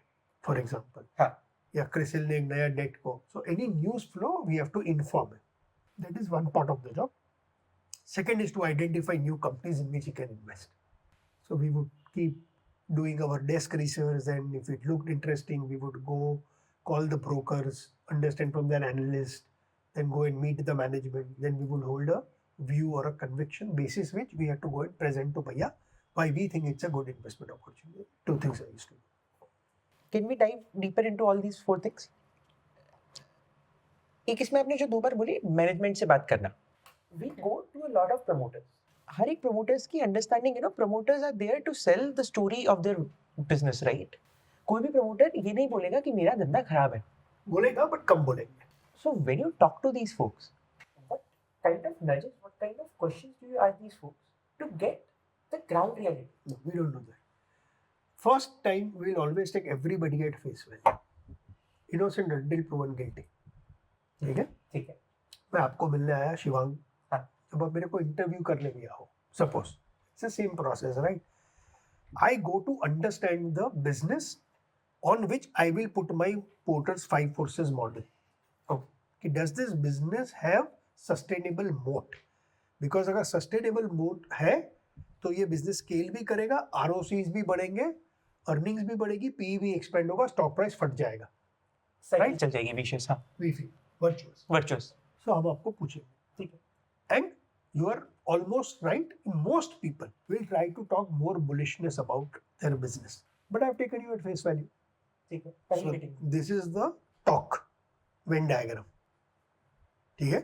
फॉर एग्जांपल. हाँ. या क्रिसिल ने एक नया डेट को. So any news flow we have to inform it. That is one part of the job. Second is to identify new companies in which you can invest. So we would keep doing our desk research, and if it looked interesting, we would go call the brokers, understand from their analyst, then go and meet the management. Then we would hold a view or a conviction basis which we have to go and present to Bhaiya why we think it's a good investment opportunity. Two things I used to do. Can we dive deeper into all these 4 things? एक इसमें आपने जो 2 बार बोली management से बात करना. We go to a lot of promoters. हर एक promoters की understanding, promoters are there to sell the story of their business, right? कोई भी promoter ये नहीं बोलेगा कि मेरा धंधा खराब है. बोलेगा but कम बोलेंगे. So when you talk to these folks, what kind of nudges, what kind of questions do you ask these folks to get the ground reality? No, we don't do that. First time we'll always take everybody at face value. Innocent until proven guilty. ठीक है? ठीक है. मैं आपको मिलने आया शिवांग. हाँ. जब आप मेरे को इंटरव्यू करने भी आओ, suppose it's the same process, right? I go to understand the business on which I will put my Porter's 5 forces model. कि does this business have sustainable moat? Because अगर सस्टेनेबल मोट है तो ये business scale भी करेगा, ROCs भी बढ़ेंगे, earnings भी बढ़ेगी, PE भी एक्सपेंड होगा, स्टॉक प्राइस फट जाएगा. साइकिल चल जाएगी विशेष. हाँ. We feel virtuous. सो हम आपको पूछेंगे. ठीक है. And you are almost right. Most people will try to talk more bullishness about their business. But I've taken you at face value. ठीक है. So this is the talk Venn diagram. ठीक है?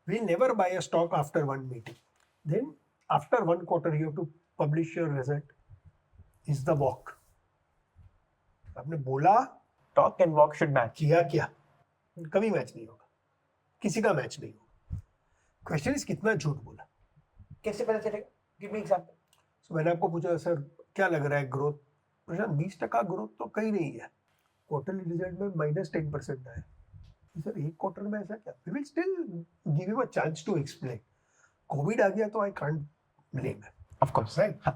We'll never buy a stock after one meeting. Then after 1 quarter you have to publish your result. Is the walk. आपने बोला, talk and walk should match. किया क्या? कभी match नहीं होगा. किसी का मैच नहीं होगा. क्वेश्चन इज कितना झूठ बोला. कैसे पता चलेगा? Give me example. सो मैंने आपको पूछा सर क्या लग रहा है ग्रोथ? प्रशांत 20% ग्रोथ तो कहीं नहीं है. क्वार्टरली रिजल्ट में -10% आया. सर एक क्वार्टर में ऐसा क्या? We will still give him a chance to explain. COVID आ गया तो I can't blame him. Of course. Right.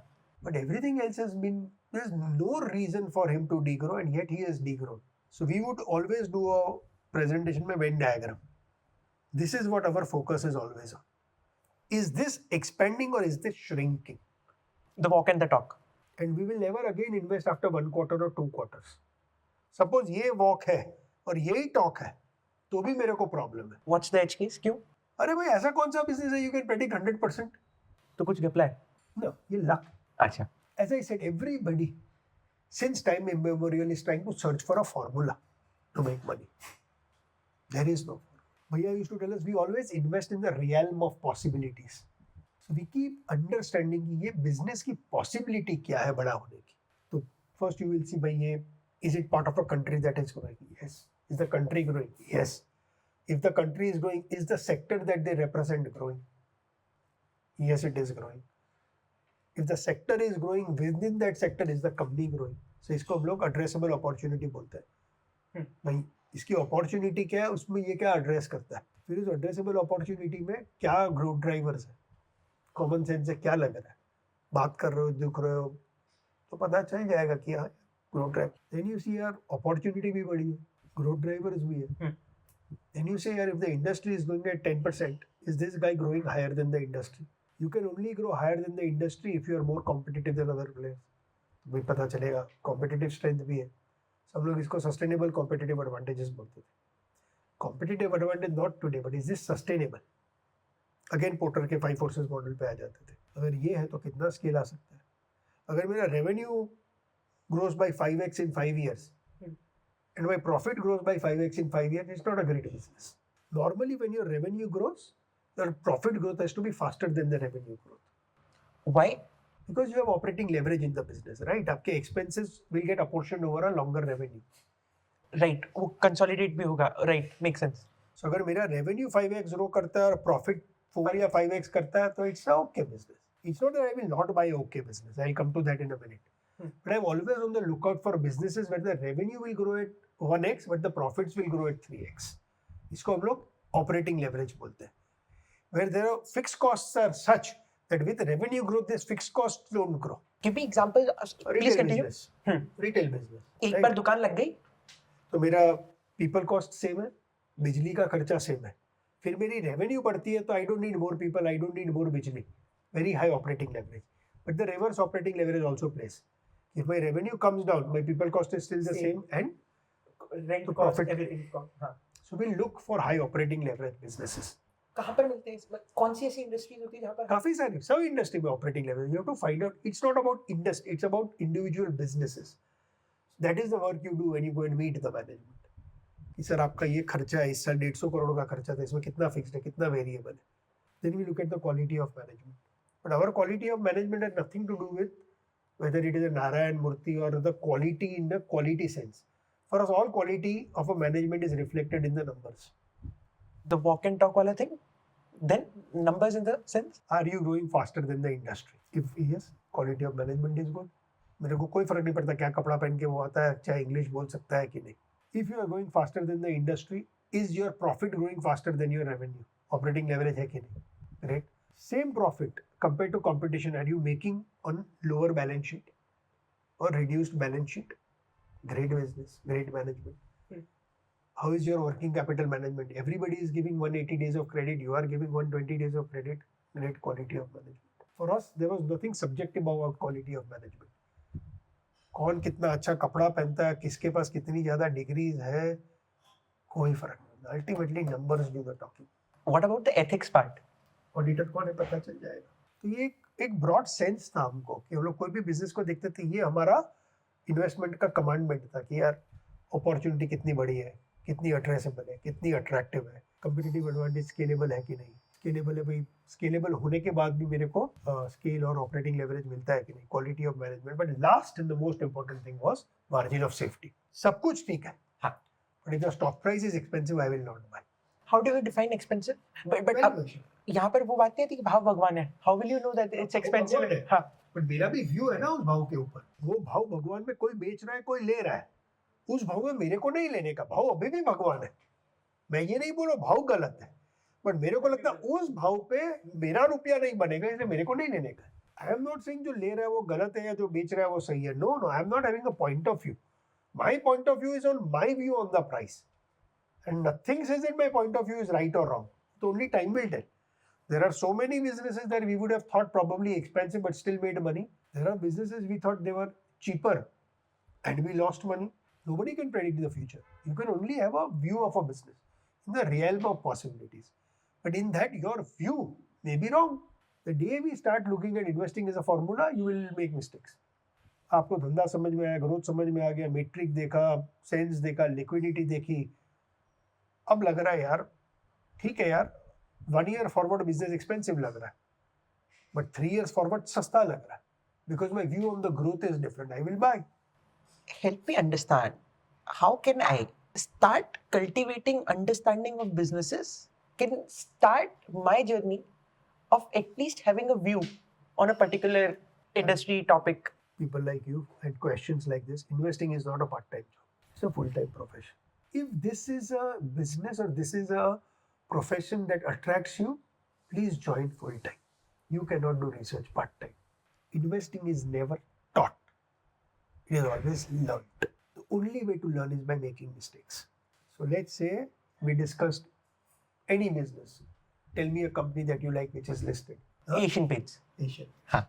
But everything else has been, there is no reason for him to degrow and yet he has degrown. So we would always do a presentation में Venn diagram. This is what our focus is always on. Is this expanding or is this shrinking? The walk and the talk. And we will never again invest after 1 quarter or 2 quarters. Suppose ये walk है और यही talk है तो भी मेरे को problem है. What's the edge case? क्यों? अरे भाई ऐसा कौन सा business है you can predict 100%? तो कुछ reply? No, ये luck. अच्छा. As I said, everybody since time immemorial is trying to search for a formula to make money. There is no. Bhaiya used to tell us we always invest in the realm of possibilities. So we keep understanding कि ये business की possibility क्या है बड़ा होने की. तो first you will see भाई ये is it part of a country that is growing? Yes. Is the country growing? Yes. If the country is growing, is the sector that they represent growing? Yes, it is growing. If the sector is growing, within that sector is the company growing. So इसको हम लोग addressable opportunity बोलते हैं. भाई इसकी opportunity क्या है, उसमें ये क्या एड्रेस करता है. फिर इस एड्रेसेबल अपॉर्चुनिटी में क्या ग्रोथ ड्राइवर्स है, कॉमन सेंस से क्या लग रहा है, बात कर रहे हो, दिख रहे हो तो पता चल जाएगा कि हाँ growth driver. Then you see यार अपॉर्चुनिटी भी बड़ी है, ग्रोथ ड्राइवर्स भी है. देन यू से यार if the industry is growing at 10%, is this guy growing higher than the industry? You can only grow higher than the industry if you are more competitive than other players. भाई पता चलेगा competitive strength भी है. सब लोग इसको sustainable competitive advantages बोलते थे. Competitive advantage not today, but is this sustainable? Again porter के 5 फोर्सेस मॉडल पे आ जाते थे. अगर ये है तो कितना स्केल आ सकता है? अगर मेरा revenue grows bye 5x in 5 years and my profit grows by 5x in 5 years, it's not a great business. Normally, when your revenue grows, your profit growth has to be faster than the revenue growth. Why? Because you have operating leverage in the business, right? आपके expenses will get apportioned over a longer revenue. Right. वो consolidate भी होगा. Right. Makes sense. So अगर मेरा revenue 5x grow करता है और profit 4 या 5x करता है, तो it's a okay business. It's not that I will not buy a okay business. I'll come to that in a minute. But I'm always on the lookout for businesses where the revenue will grow at 1x, but the profits will grow at 3x. इसको हम लोग operating leverage बोलते हैं. Where there are fixed costs are such that with revenue growth, these fixed costs don't grow. Give me example. Please continue. Retail business. एक बार दुकान लग गई तो मेरा people cost same है, बिजली का खर्चा same है. फिर मेरी revenue बढ़ती है तो I don't need more people, I don't need more बिजली. Very high operating leverage. But the reverse operating leverage also plays. If my revenue comes down, my people cost is still the same and rent the cost profit. everything cost. हाँ. So we'll look for high operating leverage businesses. कहाँ पर मिलते हैं? कौन सी ऐसी industries होती है जहाँ पर? काफी सारी सब इंडस्ट्री में operating level. You have to find out. It's not about industry, it's about individual businesses. That is the work you do when you go and meet the management. कि सर आपका ये खर्चा है, इस साल 150 करोड़ का खर्चा था, इसमें कितना फिक्स्ड है, कितना वेरिएबल है. Then we look at the quality of management. But our quality of management has nothing to do with whether it is a Narayan Murthy or the quality in the quality sense. For us, all quality of a management is reflected in the numbers. The walk and talk वाला thing. Then numbers in the sense. Are you growing faster than the industry? If yes, quality of management is good. मेरे को कोई फर्क नहीं पड़ता क्या कपड़ा पहन के वो आता है, चाहे इंग्लिश बोल सकता है कि नहीं. If you are growing faster than the industry, is your profit growing faster than your revenue? Operating leverage है कि नहीं? Great. Same profit compared to competition, are you making on lower balance sheet or reduced balance sheet? Great business, great management. How is your working capital management? Everybody is giving 180 days of credit. You are giving 120 days of credit. Great quality of management. For us, there was nothing subjective about quality of management. कौन कितना अच्छा कपड़ा पहनता है, किसके पास कितनी ज़्यादा degrees है, कोई फर्क नहीं. Ultimately, numbers do the talking. What about the ethics part? Auditor कौन है पता चल जाएगा. तो ये एक ब्रॉड सेंस था हमको कि हम लोग कोई भी बिजनेस को देखते थे. ये हमारा इन्वेस्टमेंट का कमांडमेंट था कि यार अपॉर्चुनिटी कितनी बड़ी है, कितनी एड्रेसेबल है, कितनी अट्रैक्टिव है, कंपटीटिव एडवांटेज स्केलेबल है कि नहीं. स्केलेबल है भाई, स्केलेबल होने के बाद भी मेरे को स्केल और ऑपरेटिंग लेवरेज मिलता है कि नहीं. Quality of management. But last and the most important thing was margin of safety. सब कुछ ठीक है, हाँ. But if the stock price is expensive, I will not buy. How do you define expensive? But यहाँ पर वो बात नहीं थी कि भाव भगवान है. How will you know that it's expensive? हाँ. बट मेरा भी व्यू है ना उस भाव के ऊपर. वो भाव भगवान में कोई बेच रहा है, कोई ले रहा है. उस भाव में मेरे को नहीं लेने का. भाव अभी भी भगवान है. मैं ये नहीं बोल रहा भाव गलत है, बट मेरे को लगता है उस भाव पे मेरा रुपया नहीं बनेगा, इसलिए मेरे को नहीं लेने का. आई एम नॉट सेइंग जो ले रहा है वो गलत है या जो बेच रहा है वो सही है. No no, I am not having a point of view. My point of view is on my view on the price. And nothing says that my point of view is right or wrong. So only time will tell. There are so many businesses that we would have thought probably expensive but still made money. There are businesses we thought they were cheaper and we lost money. Nobody can predict the future. You can only have a view of a business in the realm of possibilities. But in that, your view may be wrong. The day we start looking at investing as a formula, you will make mistakes. आपको धंधा समझ में आया, growth समझ में आ गया, metric देखा, sense देखा, लिक्विडिटी देखी. अब लग रहा है यार ठीक है यार, 1 year फॉरवर्ड बिजनेस एक्सपेंसिव लग रहा है, बट 3 years फॉरवर्ड सस्ता लग रहा है. Because my view on the growth is different. I will buy. Help me understand. How can I start cultivating understanding of businesses? Can start my journey of at least having a view on a particular industry topic. People like you and questions like this. Investing is not a part-time job. It's a full-time profession. If this is a business or this is a profession that attracts you, please join full-time. You cannot do research part-time. Investing is never taught. It is always learned. The only way to learn is by making mistakes. So let's say we discussed any business. Tell me a company that you like which is listed. Asian Paints. Asian. Huh.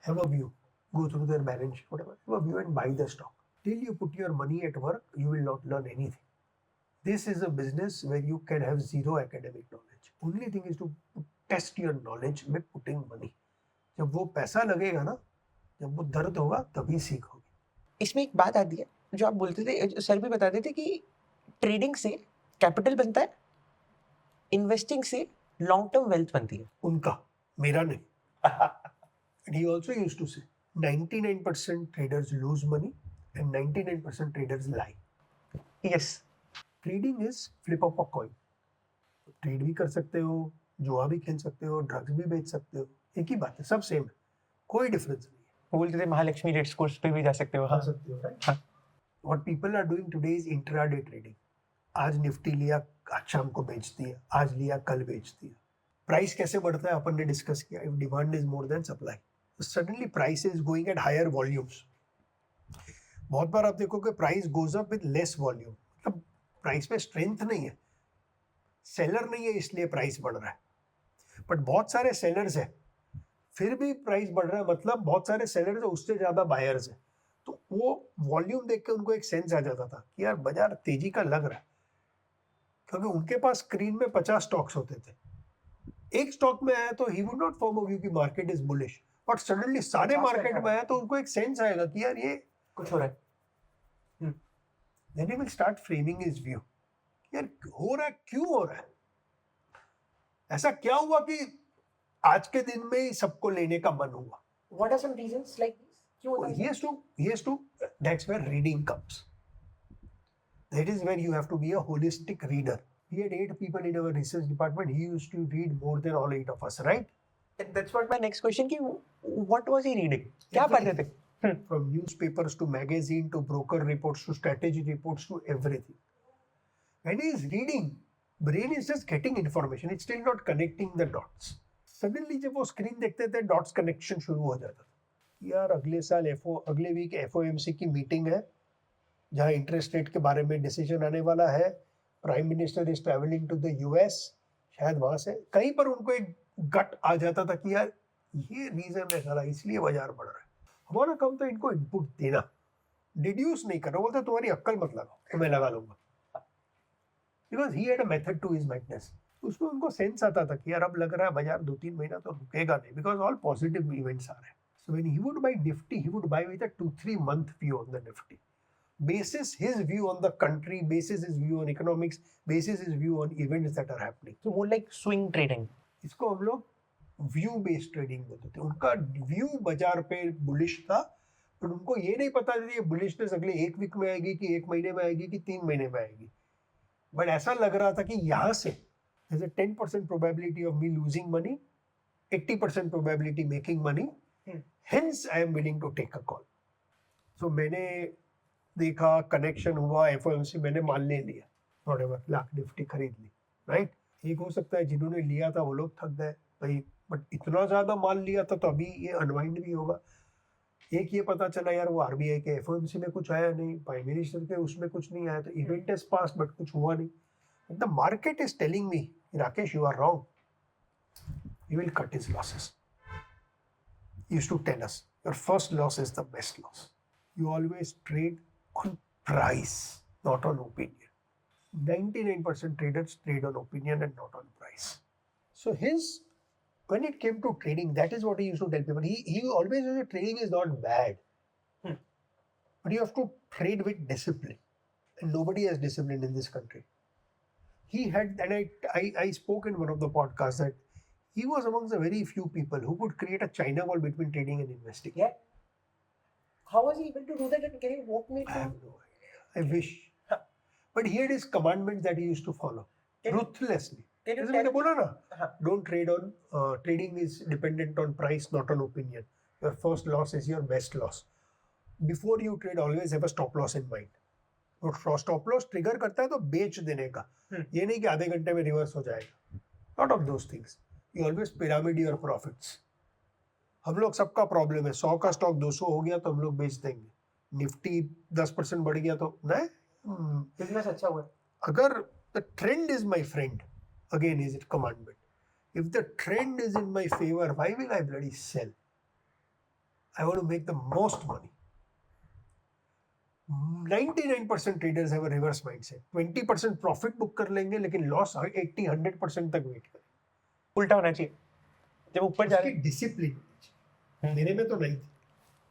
Have a view. Go through their balance sheet, whatever. Have a view and buy the stock. till you put your money at work, you will not learn anything. This is a business where you can have zero academic knowledge. Only thing is to test your knowledge by putting money. जब वो पैसा लगेगा ना, जब वो दर्द होगा, तभी सीखोगे. इसमें एक बात आती है जो आप बोलते थे, सर भी बताते थे कि ट्रेडिंग से कैपिटल बनता है, इन्वेस्टिंग से लॉन्ग टर्म वेल्थ बनती है. उनका, मेरा नहीं. And he also used to say 99% traders lose money and 99% traders lie. Yes. Trading is flip of a coin. Trade भी कर सकते हो, जुआ भी खेल सकते हो, ड्रग्स भी बेच सकते हो, एक ही बात है, सब सेम है, कोई डिफरेंस नहीं है. बोलते थे महालक्ष्मी रेट्स कोर्स पे भी जा सकते हो. खा सकते हो, right. What people are doing today is intraday trading. आज निफ्टी लिया, आज शाम को बेच दिया, आज लिया कल बेच दिया. प्राइस कैसे बढ़ता है अपन ने डिस्कस किया. If demand is more than supply, suddenly price is going at higher volumes. बहुत बार आप देखोगे price goes up with less volume. मतलब प्राइस में स्ट्रेंथ नहीं है, सेलर नहीं है, इसलिए प्राइस बढ़ रहा है. बट बहुत सारे सेलर्स है, फिर भी प्राइस बढ़ रहा है, मतलब बहुत सारे सेलर्स है, उससे ज्यादा बायर्स है. तो वो वॉल्यूम देख के उनको एक सेंस आ जाता था कि यार बाजार तेजी का लग रहा है, क्योंकि उनके पास स्क्रीन में 50 स्टॉक्स होते थे. एक स्टॉक में आया तो he would not form a view कि market is bullish, but suddenly सारे मार्केट में आया तो उनको एक सेंस आएगा कि यार ये कुछ हो रहा है. then he will start framing his view. यार हो रहा है, क्यों हो रहा है, ऐसा क्या हुआ कि आज के दिन में ही सबको लेने का मन हुआ. What are some reasons like this? क्यों होता है? He has to, that's where reading comes. That is where you have to be a holistic reader. We had 8 people in our research department. He used to read more than all 8 of us, right? That's what my next question कि what was he reading? क्या पढ़ रहे थे? From newspapers to magazine to broker reports to strategy reports to everything. When he is reading, brain is just getting information. It's still not connecting the dots. Suddenly जब वो screen देखते थे, dots connection शुरू हो जाता था. यार अगले वीक FOMC की मीटिंग है, जहाँ इंटरेस्ट रेट के बारे में डिसीजन आने वाला है. Prime minister is travelling to the US. शायद वहां से कहीं पर उनको एक गट आ जाता था कि यार ये रीजन है साला, इसलिए बाजार बढ़ रहा है. हमारा काम तो इनको इनपुट देना, डिड्यूस नहीं करना. बोलते तुम्हारी अक्ल मत लगाओ, तो मैं लगा लूंगा. Because he had a method to his madness. उसमें उनको सेंस आता था कि यार अब लग रहा है बाजार 2-3 महीना तो रुकेगा नहीं, बिकॉज ऑल पॉजिटिव इवेंट्स आ रहे हैं. So when he would buy Nifty, he would buy with a 2-3 month view on the Nifty, basis his view on the country, basis his view on economics, basis his view on events that are happening. So more like swing trading. इसको हम लोग view based trading बोलते थे. उनका view बाजार पे bullish था, पर उनको ये नहीं पता था ये बुलिशनेस अगले 1 वीक में आएगी कि 1 महीने में आएगी कि 3 महीने में आएगी. बट ऐसा लग रहा था कि यहाँ से there's a 10% probability of me losing money, 80% probability making money. Hence I am willing to take a call. So मैंने देखा, कनेक्शन हुआ, FOMC मैंने मान ले लिया, whatever, लाख निफ्टी खरीद ली, राइट. एक हो सकता है जिन्होंने लिया था वो लोग थक गए भाई, बट इतना ज्यादा माल लिया था तो अभी ये अनवाइंड भी होगा. एक ये पता चला यार वो RBI के FOMC में कुछ आया नहीं, प्राइम मिनिस्टर के उसमें कुछ नहीं आया, तो इवेंट इज पास बट कुछ हुआ नहीं. The market is telling me, Rakesh you are wrong, you will cut his losses. Used to tell us your first loss is the best loss. You always trade on price, not on opinion. 99% traders trade on opinion and not on price. So when it came to trading, that is what he used to tell people. He always said trading is not bad, but you have to trade with discipline, and nobody has discipline in this country. He had, and I spoke in one of the podcasts that he was amongst the very few people who could create a China wall between trading and investing. Yeah. How was he able to do that? And can you walk me I through? have no idea. I wish. But he had his commandments that he used to follow ruthlessly. Can you जैसे मैंने बोला ना, don't trade on, trading is dependent on price, not on opinion. Your first loss is your best loss. Before you trade, always have a stop loss in mind. तो stop loss trigger करता है तो बेच देने का. ये नहीं कि आधे घंटे में रिवर्स हो जाएगा. Not of those things. You always pyramid your profits. हम लोग सबका प्रॉब्लम है, 100 का स्टॉक 200 हो गया तो हम लोग बेच देंगे. निफ्टी 10% बढ़ गया तो नहीं, बिजनेस अच्छा हुआ. अगर the trend is my friend, again is it commandment. If the trend is in my favour, why will I bloody sell? I want to make the most money. 99% traders have a reverse mindset. 20% profit book कर लेंगे लेकिन loss 80-100% तक wait करें. उल्टा होना चाहिए. जब ऊपर जा रहे उसकी डिसिप्लिन मेरे में तो नहीं थी.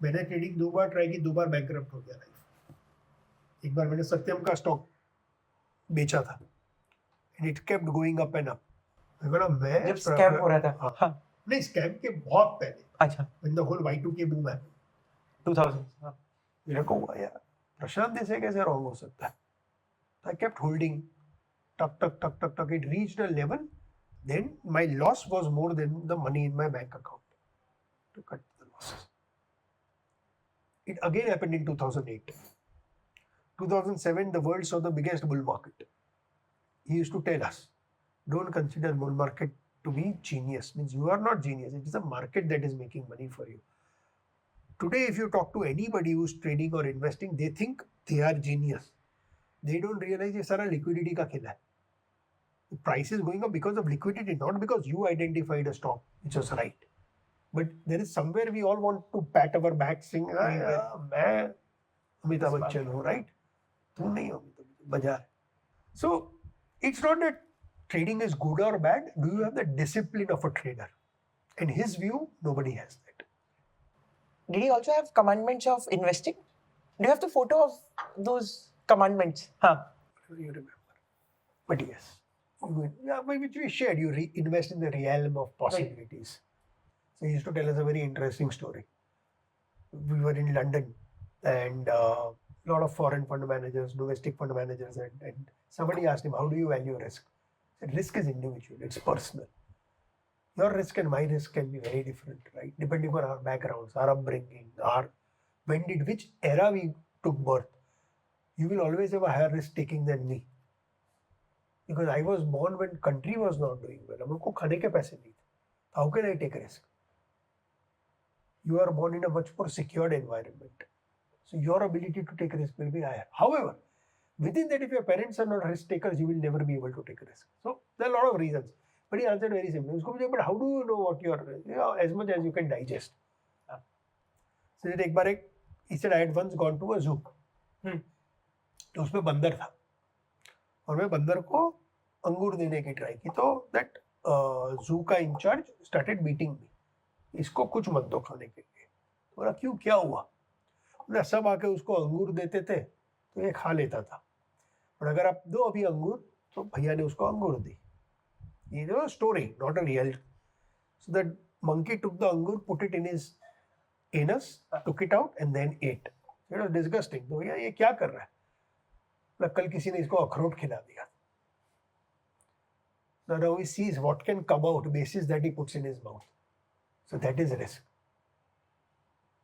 मैंने ट्रेडिंग 2 बार ट्राई की, 2 बार बैंकरप्ट हो गया लाइफ. एक बार मैंने सत्यम का स्टॉक बेचा था and it kept going up and up. मैं जब स्कैम हो रहा था. हाँ. हाँ. नहीं, स्कैम के बहुत पहले. अच्छा. When the whole Y2K boom है 2000. हाँ. मेरे को हुआ यार प्रशांत देसाई कैसे रॉन्ग हो सकता है. I kept holding. टक टक टक टक टक it reached a level. Then my loss was more than the money in my bank account to cut the losses. It again happened in 2008. 2007, the world saw the biggest bull market. He used to tell us, don't consider bull market to be genius. Means you are not genius. It is a market that is making money for you. Today, if you talk to anybody who's trading or investing, they think they are genius. They don't realize ये सारा liquidity का खेला है. The price is going up because of liquidity, not because you identified a stock which was right. But there is somewhere we all want to pat our back saying, मैं अमिताभ बच्चन हूँ, right? तुम नहीं हो Amitabh Bachchan. So it's not that trading is good or bad. Do you have the discipline of a trader? In his view, nobody has that. Did he also have commandments of investing? Do you have the photo of those commandments? Huh. You remember. But yes. Yeah, which we shared, you invest in the realm of possibilities. Right. So he used to tell us a very interesting story. We were in London and a lot of foreign fund managers, domestic fund managers, and somebody asked him, how do you value risk? He said, risk is individual, it's personal. Your risk and my risk can be very different, right? Depending on our backgrounds, our upbringing, which era we took birth. You will always have a higher risk taking than me. Because I was born when country was not doing well. हम लोग को खाने के पैसे नहीं थे. How can I take a risk? You are born in a much more secured environment. So your ability to take a risk will be higher. However, within that, if your parents are not risk takers, you will never be able to take a risk. So there are a lot of reasons. But he answered very simply. उसको पूछा, but how do you know what you are, as much as you can digest? So एक बार he said, I had once gone to a zoo. तो उसमें बंदर था. और मैं बंदर को अंगूर देने की ट्राई की. तो दैट जू का इंचार्ज स्टार्टेड बीटिंग मी. इसको कुछ मत दो खाने के लिए. बोला क्यों, क्या हुआ? बोला सब आके उसको अंगूर देते थे तो ये खा लेता था, और अगर आप दो अभी अंगूर तो भैया ने उसको अंगूर दी. ये जो story, not a real. So that monkey took the angoor, put it in his anus, took it out and then ate. It was disgusting. तो भैया ये क्या कर रहा है? कल किसी ने इसको अखरोट खिला दिया. Now he sees what can come out basis that he puts in his mouth. So that is risk.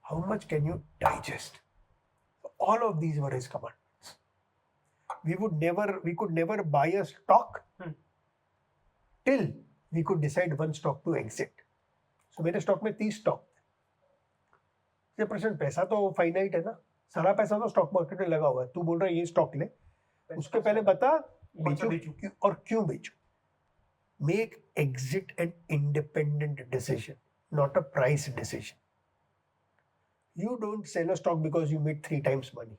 How much can you digest? All of these were his commandments. We could never buy a stock till we could decide one stock to exit. So मेरे stock में 30 stock थे. प्रश्न, पैसा तो finite है ना, सारा पैसा तो स्टॉक मार्केट में लगा हुआ है. तू बोल रहा है ये स्टॉक ले, उसके पहले बता बेचूं और क्यों बेचूं. Make exit an independent decision, not a price decision. You don't sell a stock because you made 3 times money.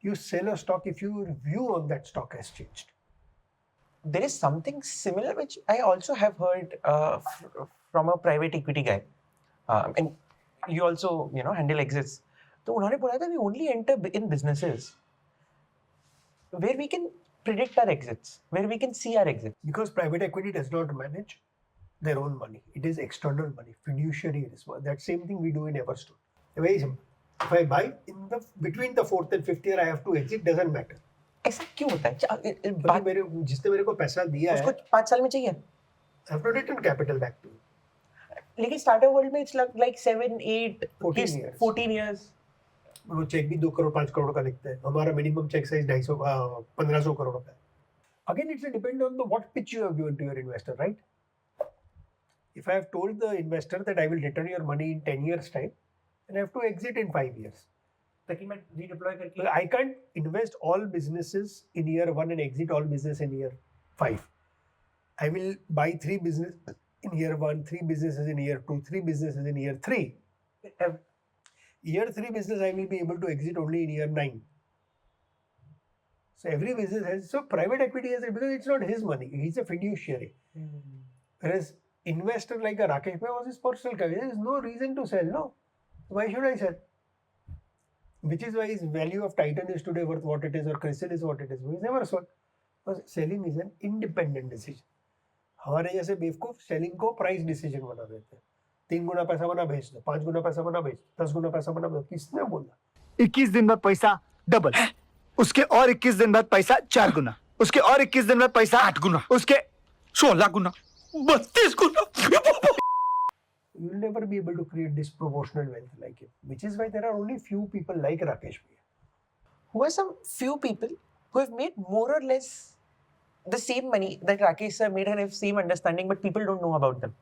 You sell a stock if your view on that stock has changed. There is something similar which I also have heard from a private equity guy, and you also handle exits. तो उन्होंने बोला था we only enter in businesses where we can predict our exits, where we can see our exits. Because private equity does not manage their own money. It is external money, fiduciary risk. That same thing we do in Everstone. Very simple. If I buy between the 4th and 5th year, I have to exit. Doesn't matter. ऐसा क्यों होता है? जिसने मेरे को पैसा दिया है, उसको 5 साल में चाहिए. I have to return capital back to you. लेकिन स्टार्टअप वर्ल्ड में it's like 7, 8, 14 years. वो चेक भी 2 करोड़ 5 करोड़ का लिखते हैं. हमारा मिनिमम चेक साइज 1500 करोड़ का है. Again, it's depend on the what pitch you have given to your investor, right? If I have told the investor that I will return your money in 10 years time, then I have to exit in 5 years. ताकि मैं redeploy करके. I can't invest all businesses in year 1 and exit all business in year 5. I will buy 3 businesses in year 1, 3 businesses in year 2, 3 businesses in year 3. Year 3 business I will be able to exit only in year 9. So every business has, so private equity has it because it's not his money. He's a fiduciary. Whereas investor like a Rakesh Bhai was his personal capital. There is no reason to sell. No. Why should I sell? Which is why his value of Titan is today worth what it is or Crystal is what it is. He's never sold. Because selling is an independent decision. हमारे जैसे बेवकूफ selling को price decision बना देते हैं 3 गुना पैसा बना भेज दो 5 गुना पैसा बना भेज 10 गुना पैसा बना भेज किसने बोला 21 दिन बाद पैसा डबल उसके और 21 दिन बाद पैसा 4 गुना उसके और 21 दिन बाद पैसा 8 गुना उसके 16 गुना 32 गुना you will never be able to create disproportional wealth like him, which is why there are only few people like Rakesh Bhai. Who are some few people who have made more or less the same money that Rakesh sir made and have same understanding, but people don't know about them?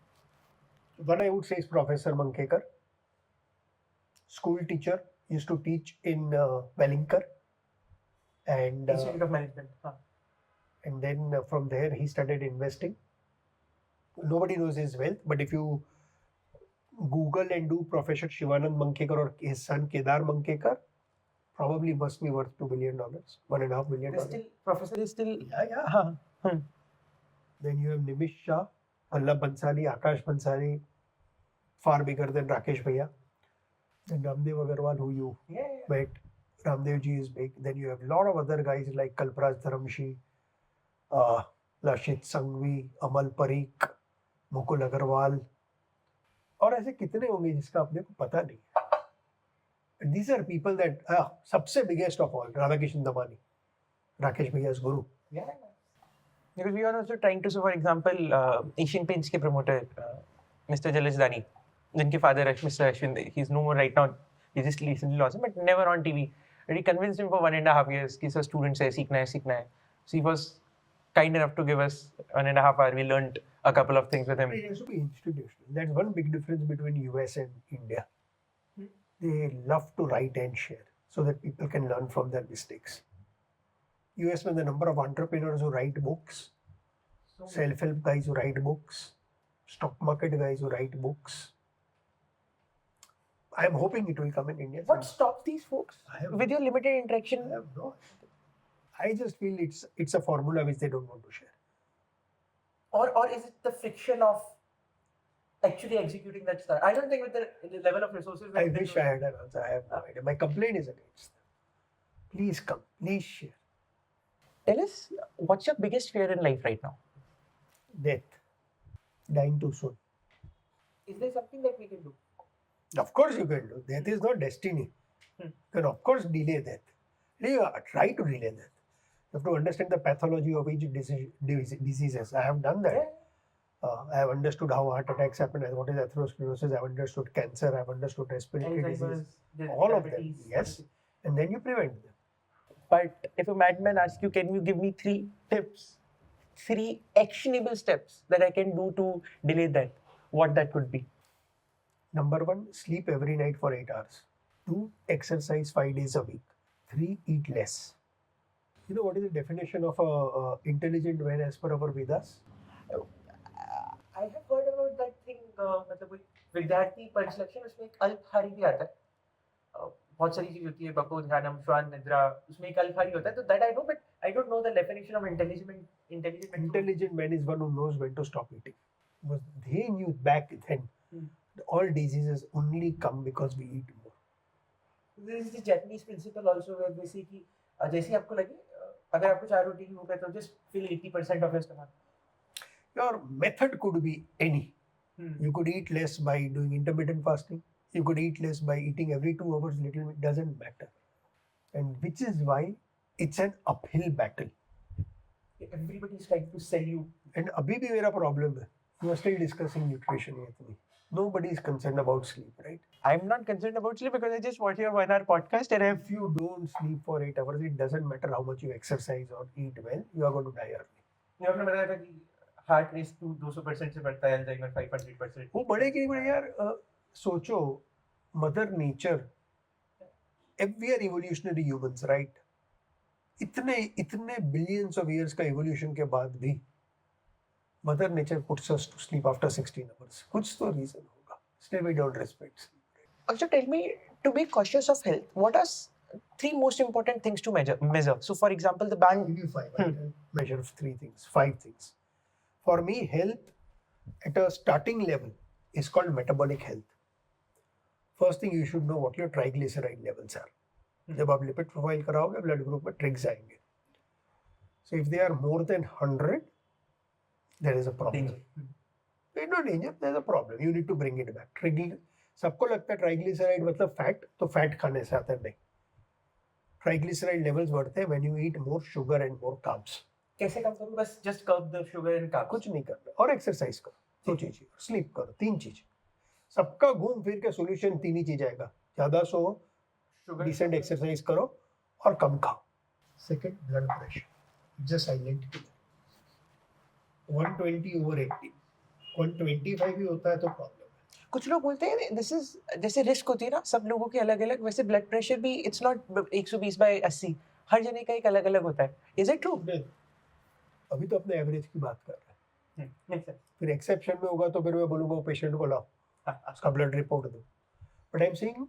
One I would say is Professor Mankekar, school teacher, used to teach in Wellington, and Institute of Management. and then from there he started investing. Nobody knows his wealth, but if you Google and do Professor Shivanand Mankekar or his son Kedar Mankekar, probably must be worth $2 billion, $1.5 billion. Professor is still. Yeah. Then you have Nimish Shah, Vallabh Bhansali, Akash Bhansali, far bigger than Rakesh Bhaiya. Then Ramdev Agarwal, who you met, Ramdev ji is big. Then you have a lot of other guys like Kalpraj Dharamshi, Lashit Sanghvi, Amal Parikh, Mukul Agarwal. और ऐसे कितने होंगे जिसका अपने को पता नहीं है. These are people that सबसे biggest of all, Radhakishan Damani, Rakesh Bhaiya's guru. Yeah. Because we are also trying to, so for example, Asian Paints के promoter, Mr. Jalaj Dani, जिनके father है Mr. Ashwin, he's no more right now. He just recently lost him, but never on TV. And he convinced him for 1.5 years कि sir students है सीखना है. So he was kind enough to give us 1.5 hours. We learned a couple of things with him. It has to be institutional. That's one big difference between US and India. They love to write and share so that people can learn from their mistakes. US में the number of entrepreneurs who write books, self-help guys who write books, stock market guys who write books. I am hoping it will come in India. What stops these folks with your limited interaction? I have no idea. I just feel it's a formula which they don't want to share. Or is it the friction of actually executing that stuff? I don't think with the level of resources. I wish I had an answer. I have no idea. My complaint is against them. Please come. Please share. Tell us, what's your biggest fear in life right now? Death. Dying too soon. Is there something that we can do? Of course you can do. Death is not destiny. You can of course delay death. You try to delay death. You have to understand the pathology of each diseases. I have done that. I have understood how heart attacks happen, what is atherosclerosis, I have understood cancer, I have understood respiratory disease, all of them. Yes. And then you prevent them. But if a madman asks you, can you give me 3 tips, 3 actionable steps that I can do to delay that, what that could be? Number 1, sleep every night for 8 hours. 2, exercise 5 days a week. 3, eat less. You know what is the definition of a intelligent man as per our Vedas? I have heard about that thing, मतलब कोई विद्यार्थी परिलक्षण उसमें एक अल्पहारी भी आता है. बहुत सारी चीज होती है, बको ध्यानम श्वान निद्रा, उसमें एक अल्पहारी होता है. तो that I know, but I don't know the definition of intelligent. Intelligent man is one who knows when to stop eating. Because they knew back then all diseases only come because we eat more. There is the Japanese principle also where they say कि जैसे आपको लगे अगर आपको 4 रोटी की भूख है तो just fill 80% of your stomach. Your method could be any. You could eat less by doing intermittent fasting. You could eat less by eating every 2 hours little bit. Doesn't matter. And which is why it's an uphill battle. Everybody is trying to sell you. And abhi bhi mera problem hai. You are still discussing nutrition with me. Nobody is concerned about sleep, right? I'm not concerned about sleep because I just watch your 1 hour podcast and if you don't sleep for 8 hours, it doesn't matter how much you exercise or eat well, you are going to die early. You have to बताया था कि heart race 200% से बढ़ता है Alzheimer 500%. वो बढ़ेगी नहीं बढ़ेगी यार. सोचो, mother nature, we are evolutionary humans, right? इतने billions of years का evolution के बाद भी Mother Nature puts us to sleep after 16 hours. कुछ तो reason होगा. Still we don't respect sleep. Also tell me, to be cautious of health, what are three most important things to measure. So, for example, the band. Give you five. I can measure of five things. For me, health at a starting level is called metabolic health. First thing you should know what your triglyceride levels are. जब आप lipid profile कराओगे blood group में trigs आएंगे. So if they are more than 100, there is a problem. There is no danger, there is a problem. You need to bring it back. सबको लगता है triglyceride मतलब fat, तो fat खाने से आता है नहीं. Triglyceride levels बढ़ते हैं when you eat more sugar and more carbs. कैसे काम करूँ? बस just curb the sugar and carbs. कुछ नहीं करना और एक्सरसाइज करो, दो चीजें, स्लीप करो, तीन चीजें. सबका घूम फिर के सॉल्यूशन तीन ही चीज आएगा. ज्यादा सो, डिसेंट एक्सरसाइज करो और कम खाओ. Second, blood pressure. Just silent killer. 120 over 80. 125 भी होता है तो प्रॉब्लम है. कुछ लोग बोलते हैं दिस इज जैसे रिस्क होती है ना सब लोगों की अलग अलग, वैसे ब्लड प्रेशर भी इट्स नॉट 120/80, हर जने का एक अलग अलग होता है. Is it true? अभी तो अपने एवरेज की बात कर रहे हैं. Yes. फिर एक्सेप्शन में होगा तो फिर मैं बोलूंगा वो पेशेंट को लाओ, उसका ब्लड रिपोर्ट दो. But I am saying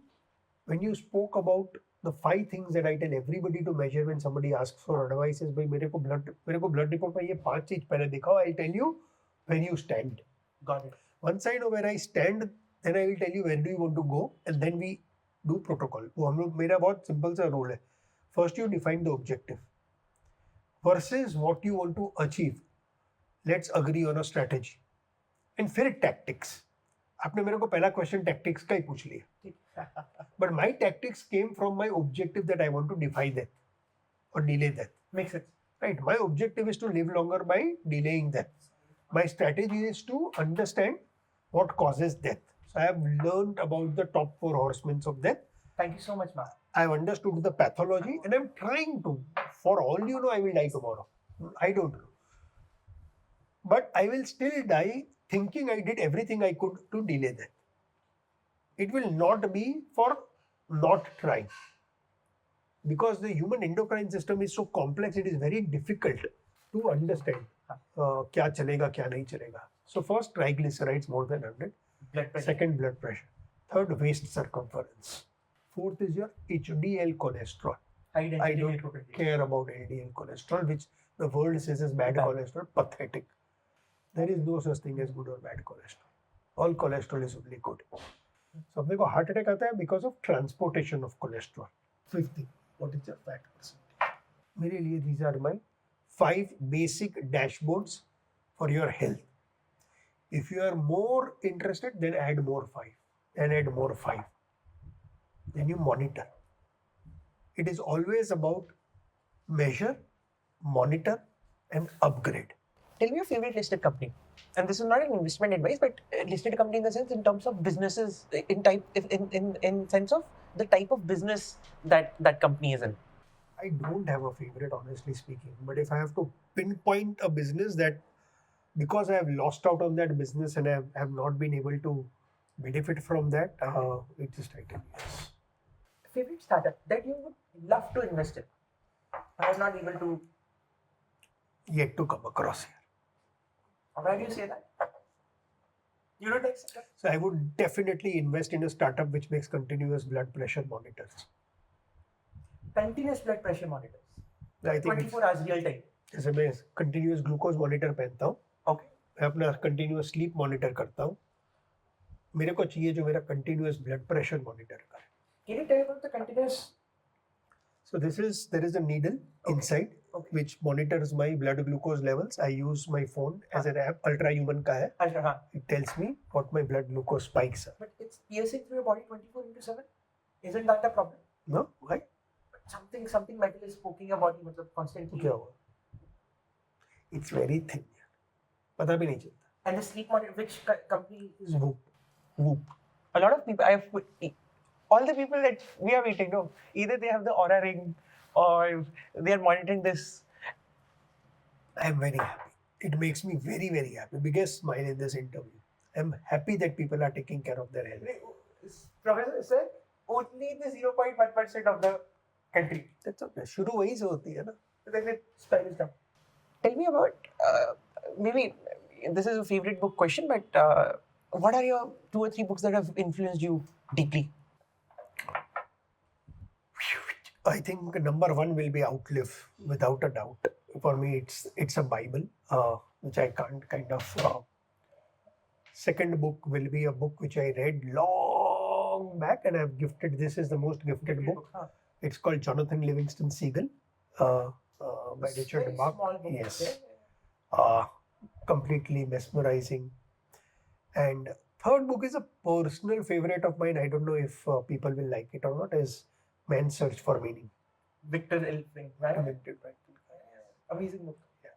when you spoke about the 5 things that I tell everybody to measure when somebody asks for advice is भाई मेरे को blood report में ये 5 चीज पहले दिखाओ. I'll tell you where you stand. Got it. Once I know where I stand, then I will tell you where do you want to go, and then we do protocol. वो हम लोग, मेरा बहुत सिंपल सा rule है. First you define the objective versus what you want to achieve. Let's agree on a strategy. And फिर tactics. आपने मेरे को पहला क्वेश्चन टैक्टिक्स का ही पूछ लिया. But my tactics came from my objective that I want to defy death or delay death. Makes sense. Right? My objective is to live longer by delaying death. My strategy is to understand what causes death. So I have learned about the top 4 horsemen of death. Thank you so much, Mark. I have understood the pathology and I'm trying to. For all you know, I will die tomorrow. I don't know. But I will still die thinking I did everything I could to delay that. It will not be for not trying. Because the human endocrine system is so complex, it is very difficult to understand क्या चलेगा क्या नहीं चलेगा. So first, triglycerides more than 100. Blood pressure. Second, blood pressure. Third, waist circumference. Fourth is your HDL cholesterol. High density I don't lipoprotein. care about LDL cholesterol, which the world says is bad cholesterol. Pathetic. There is no such thing as good or bad cholesterol. All cholesterol is only good. So अपने को heart attack आता है because of transportation of cholesterol. Fifth thing, what is your fat percentage? मेरे लिए these are my 5 basic dashboards for your health. If you are more interested, then add more 5. Then add more 5. Then you monitor. It is always about measure, monitor, and upgrade. Tell me your favorite listed company. And this is not an investment advice, but listed company in the sense in terms of businesses, in sense of the type of business that company is in. I don't have a favorite, honestly speaking. But if I have to pinpoint a business that, because I have lost out on that business and I have not been able to benefit from that, it's just I tell you yes. Favorite startup that you would love to invest in, but are not able to. Yet to come across here. Why do you say that? You don't accept that? So I would definitely invest in a startup which makes continuous blood pressure monitors. Continuous blood pressure monitors. I think 24 hours real time. जैसे मैं continuous glucose monitor पहनता हूँ, Okay. मैं अपना continuous sleep monitor करता हूँ. मेरे को चाहिए जो मेरा continuous blood pressure monitor करे. Can you tell about the continuous? So there is a needle inside which monitors my blood glucose levels. I use my phone as an app. Ultra Human का है. It tells me what my blood glucose spikes are. But it's piercing through your body 24/7. Isn't that a problem? No? Why? Something metal is poking your body constantly. क्या हुआ? It's very thin. पता भी नहीं चलता. And the sleep monitor, which company is Whoop. Whoop. A lot of people, all the people that we are meeting, no, either they have the Aura ring or they are monitoring this. I am very happy. It makes me very, very happy. Biggest smile in this interview. I am happy that people are taking care of their health. Professor said only the 0.1% of the country. That's okay. शुरू वहीं से होती है ना. Then it spirals down. Tell me about, maybe this is a favorite book question, but what are your 2 or 3 books that have influenced you deeply? I think number one will be outlive, without a doubt. For me, it's a Bible, which I can't kind of. Second book will be a book which I read long back, and I've gifted. This is the most gifted book. It's called Jonathan Livingston Seagull, by Richard Bach. Yes, completely mesmerizing. And third book is a personal favorite of mine. I don't know if people will like it or not. Is Man's Search for Meaning. Victor Elfring, right? Right. Amazing book. Yeah.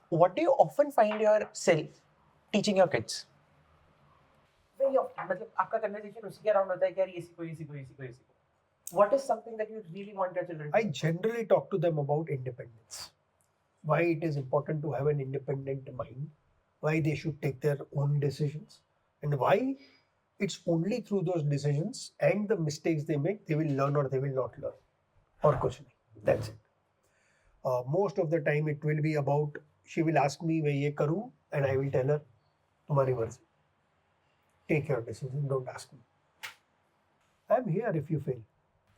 What do you often find yourself teaching your kids? Very often. मतलब आपका conversation उसी के around होता है कि यार ये सीखो. What is something that you really want your children to I generally talk to them about independence. Why it is important to have an independent mind, why they should take their own decisions, and why it's only through those decisions and the mistakes they make they will learn or they will not learn. Or kuch nahi. That's it. Most of the time it will be about, she will ask me मैं ये करूँ, and I will tell her तुम्हारी मर्जी. Take your decision, don't ask me. I am here if you fail.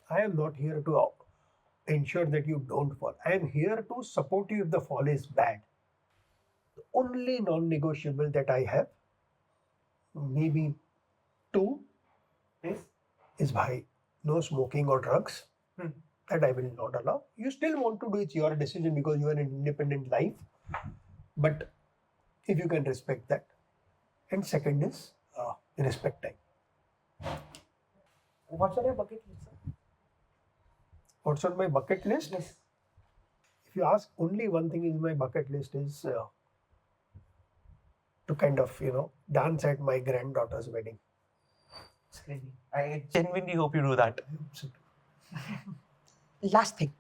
I am not here to ensure that you don't fall. I am here to support you if the fall is bad. The only non-negotiable that I have, maybe two, is bhai, no smoking or drugs. That I will not allow. You still want to do, it's your decision because you are an independent life. But if you can respect that. And second is respect time. What's on your bucket list, sir? What's on my bucket list? Yes. If you ask, only one thing in my bucket list is to kind of, dance at my granddaughter's wedding. It's crazy. I genuinely hope you do that. Absolutely. Last thing.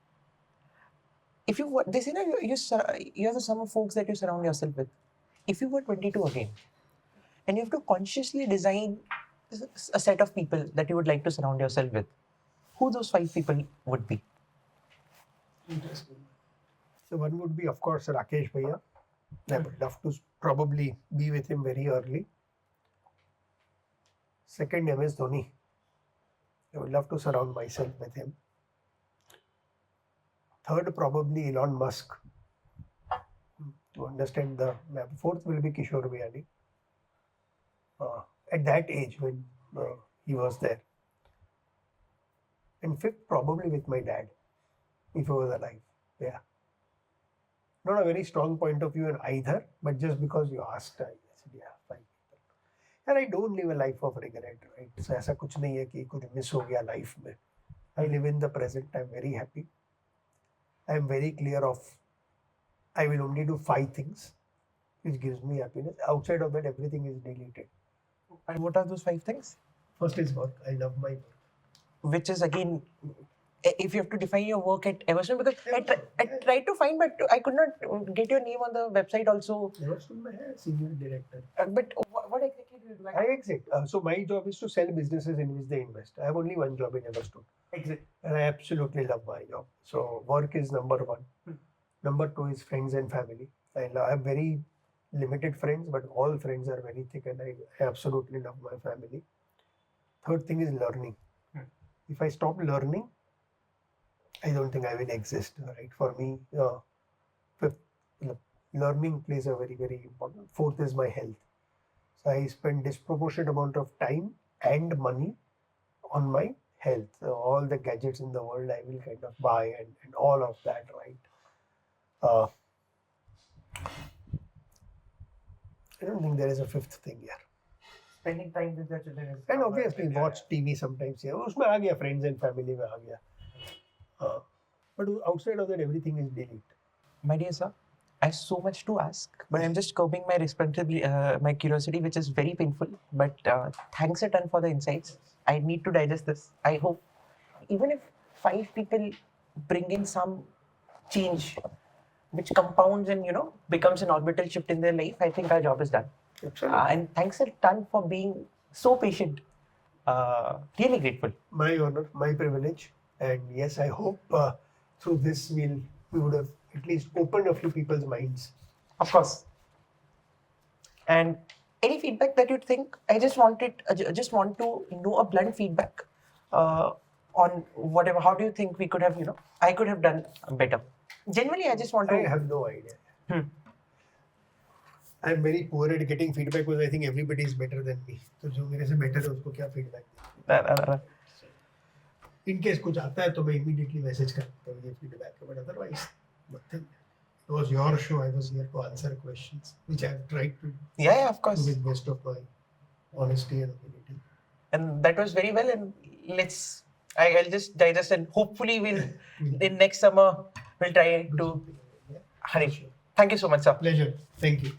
If you were, this, you are the sum of folks that you surround yourself with. If you were 22 again, and you have to consciously design a set of people that you would like to surround yourself with, who those 5 people would be? Interesting. So one would be, of course, Rakesh Bhaiya. I would love to probably be with him very early. Second, MS Dhoni. I would love to surround myself with him. Third, probably Elon Musk. To understand the map. Fourth will be Kishore Biyani. At that age when he was there. And fifth, probably with my dad, if he was alive. Yeah. Not a very strong point of view in either, but just because you asked, I said, yeah, 5 people. And I don't live a life of regret, right? So ऐसा कुछ नहीं है कि कुछ miss हो गया life में. I live in the present. I'm very happy. I am very clear of, I will only do 5 things, which gives me happiness. Outside of that, everything is deleted. And what are those 5 things? First is work. I love my work. Which is again, if you have to define your work at Everstone, because I tried to find, but I could not get your name on the website also. Everstone, my senior director. But what exactly do you do? I exit. So my job is to sell businesses in which they invest. I have only one job in Everstone. Exit. And I absolutely love my job. So work is number one. Number 2 is friends and family. I have very limited friends, but all friends are very thick, and I absolutely love my family. Third thing is learning. If I stop learning, I don't think I will exist, right? For me, fifth, learning plays a very, very important. Fourth is my health. So I spend disproportionate amount of time and money on my health. So all the gadgets in the world I will kind of buy and all of that, right? I don't think there is a fifth thing here. Spending time with your children is. And obviously watch TV sometimes. Yeah, उसमें आ गया, friends and family में आ गया. But outside of that, everything is delete. My dear sir, I have so much to ask, but I'm just curbing my my curiosity, which is very painful. But thanks a ton for the insights. I need to digest this. I hope, even if 5 people bring in some change, which compounds and becomes an orbital shift in their life, I think our job is done. Absolutely. And thanks a ton for being so patient. Really grateful. My honor, my privilege, and yes, I hope through this we would have at least opened a few people's minds. Of course. And any feedback that you think, I just want to know a blunt feedback on whatever? How do you think we could have, I could have done better? Genuinely, I just want to. I have no idea. I'm very poor at getting feedback because I think everybody is better than me. तो जो मेरे से better है उसको क्या feedback? In case कुछ आता है तो मैं immediately message करता हूँ ये feedback है, but otherwise nothing. It was your show. I was here to answer questions, which I have tried to Yeah, of course. do with best of my honesty and ability. And that was very well. And I'll just digest, and hopefully in next summer we'll try to. Yeah. Harish, thank you so much, sir. Pleasure. Thank you.